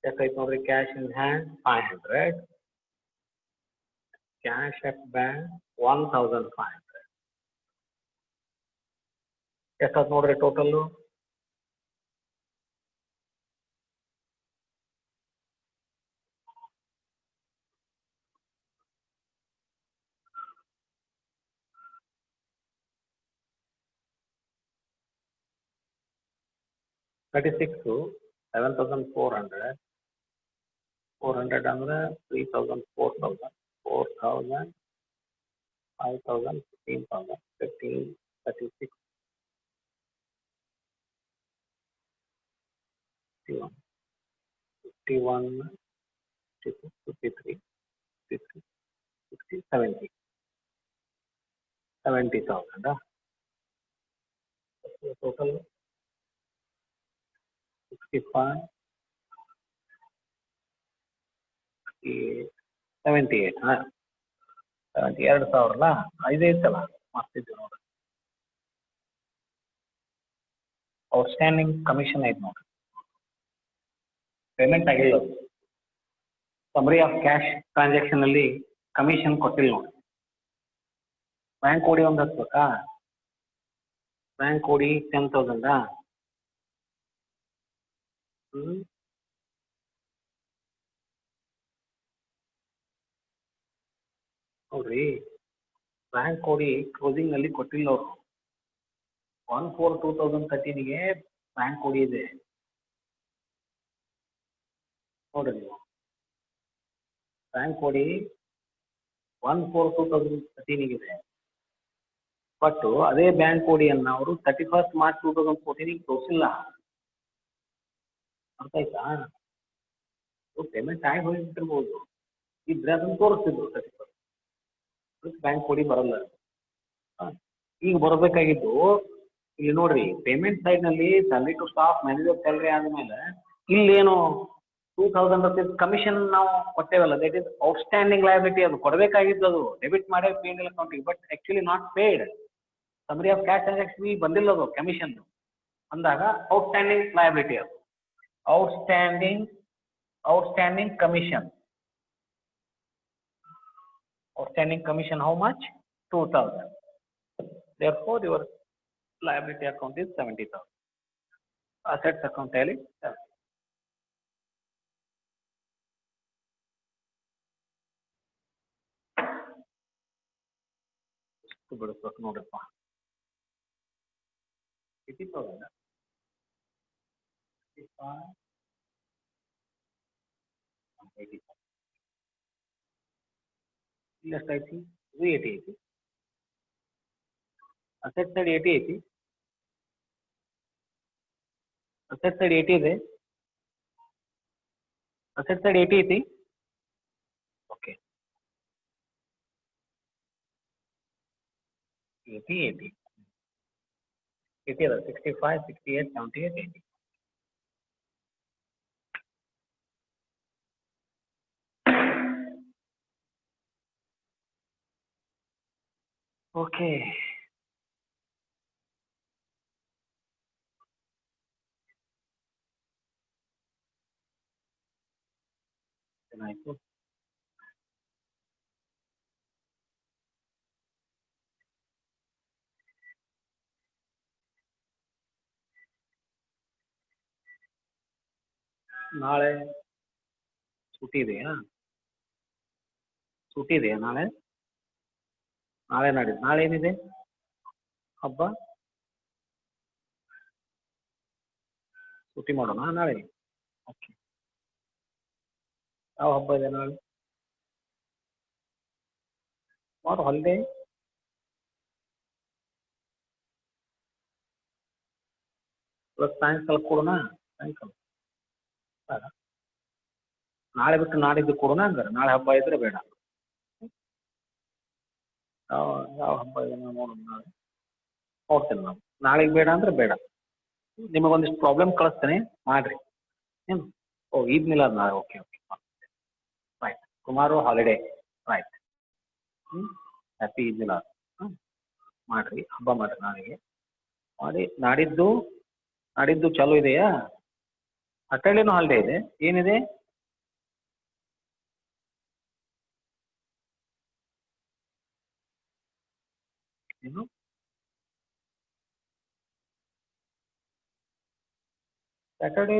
ಎಷ್ಟೈತ್ ನೋಡ್ರಿ cash in hand 500. Cash at bank 1,500. ಎಷ್ಟಾತ್ ನೋಡ್ರಿ ಟೋಟಲ್ 36 7,400. 400 ಅಂದ್ರೆ 3,000 4,000 4,000 5,000 15,000 15 36 51 52 53 53 60 70 70,000. Total 65 78. 72,000 ಅಲ್ಲ 5 ಐತಲ್ಲ ಮಾಡ್ತಿದ್ವಿ ನೋಡ್ರಿ. ಔಟ್ಸ್ಟ್ಯಾಂಡಿಂಗ್ ಕಮಿಷನ್ ಐತೆ ನೋಡ್ರಿ ಪೇಮೆಂಟ್ ಆಗಿಲ್ಲ. ಸಮ್ಮರಿ ಆಫ್ ಕ್ಯಾಶ್ ಟ್ರಾನ್ಸಾಕ್ಷನ್ ಅಲ್ಲಿ ಕಮಿಷನ್ ಕೊಟ್ಟಿಲ್ಲ ನೋಡಿ. ಬ್ಯಾಂಕ್ ಓಡಿ ಒಂದು ಹತ್ಬೇಕಾ? ಬ್ಯಾಂಕ್ ಓಡಿ 10,000 ನೋಡ್ರಿ ಬ್ಯಾಂಕ್ ಓಡಿ ಕ್ಲೋಸಿಂಗ್ ಅಲ್ಲಿ ಕೊಟ್ಟಿಲ್ಲ ಅವರು. 1/4/2013ಗೆ ಬ್ಯಾಂಕ್ ಕೊಡಿ ಇದೆ ನೋಡ್ರಿ ನೀವು, ಬ್ಯಾಂಕ್ ಕೊಡಿ 1/4/2013 ಇದೆ. ಬಟ್ ಅದೇ ಬ್ಯಾಂಕ್ ಕೋಡಿಯನ್ನು ಅವರು 31 ಮಾರ್ಚ್ 2014 ತೋರಿಸಿಲ್ಲ. ಅರ್ಥ ಆಯ್ತಾ? ಪೇಮೆಂಟ್ ಆಗಿ ಹೋಗಿರ್ಬೋದು, ಇದ್ರೆ ಅದನ್ನು ತೋರಿಸ್ತಿದ್ರು 31 ಬ್ಯಾಂಕ್ ಕೋಡಿ ಬರಲ್ಲ. ಈಗ ಬರಬೇಕಾಗಿದ್ದು ಇಲ್ಲಿ ನೋಡ್ರಿ, ಪೇಮೆಂಟ್ ಸೈಡ್ನಲ್ಲಿ salary to staff manager salary ಆದಮೇಲೆ ಇಲ್ಲೇನು 2000 rupees ಕಮಿಷನ್ ನಾವು ಕೊಟ್ಟೇವಲ್ಲ, ದಟ್ ಇಸ್ ಔಟ್ಸ್ಟ್ಯಾಂಡಿಂಗ್ ಲಯಬಿಲಿಟಿ. ಅದು ಕೊಡಬೇಕಾಗಿದ್ದು, ಅದು ಡೆಬಿಟ್ ಮಾಡೇ ಪೇಂಡ್ ಅಕೌಂಟಿಗೆ, but actually not paid. Summary of cash transaction ಬಂದಿಲ್ಲ ಅದು ಕಮಿಷನ್ ಅಂದಾಗ ಔಟ್ಸ್ಟ್ಯಾಂಡಿಂಗ್ ಲಯಬಿಲಿಟಿ. ಅದು outstanding commission how much? 2000. Therefore your liability account is 70,000. Assets account tally 7. ಬಿಡಿಸ್ಬೇಕು ನೋಡ್ರಪ್ಪ, 80,000 ಇಲ್ಲಿ ಎಷ್ಟೈತಿ? ಇದು 80 ಐತಿ. ಅಸೆಟ್ ಸೈಡ್ 80 ಐತಿ, ಅಸೆಟ್ ಸೈಡ್ 80 ಇದೆ, ಅಸೆಟ್ ಸೈಡ್ 80 ಐತಿ. ಓಕೆ, 80 ಅದ, 65, 68, 78, 80. ಓಕೆ, ಏನಾಯ್ತು? ನಾಳೆ ಸೂಟಿ ಇದೆಯಾ? ನಾಳೆ ನಾಡಿದ್ದು? ನಾಳೆ ಏನಿದೆ ಹಬ್ಬ? ಸೂಟಿ ಮಾಡೋಣ ನಾಳೆ? ಓಕೆ, ಯಾವ ಹಬ್ಬ ಇದೆ ನಾಳೆ? What holiday? ಇವತ್ತು ಸಾಯಂಕಾಲ ಕೊಡೋಣ, ಸಾಯಂಕಾಲ ನಾಳೆ ಬಿಟ್ಟು ನಾಡಿದ್ದು ಕೊಡೋಣ. ಹಂಗಾರೆ ನಾಳೆ ಹಬ್ಬ ಇದ್ರೆ ಬೇಡ. ಯಾವ ಹಬ್ಬ ಇದೆ ನೋಡೋಣ, ನಾಳೆ ನೋಡ್ತೇನೆ ನಾವು. ನಾಳೆಗೆ ಬೇಡ ಅಂದ್ರೆ ಬೇಡ, ನಿಮಗೊಂದಿಷ್ಟು ಪ್ರಾಬ್ಲಮ್ ಕಳಿಸ್ತೇನೆ, ಮಾಡಿರಿ. ಏನು? ಓ, ಈದ್ ಮಿಲಾದ್ ನಾಳೆ. Okay, right. Tomorrow holiday, right. Happy Eid Milad. ಮಾಡಿರಿ, ಹಬ್ಬ ಮಾಡಿರಿ ನಾಳೆಗೆ. ಮಾಡಿ ನಾಡಿದ್ದು ಚಾಲು ಇದೆಯಾ? ಸಾಟರ್ಡೇನೂ ಹಾಲಿಡೇ ಇದೆ. ಏನಿದೆ? ಏನು? ಸ್ಯಾಟರ್ಡೇ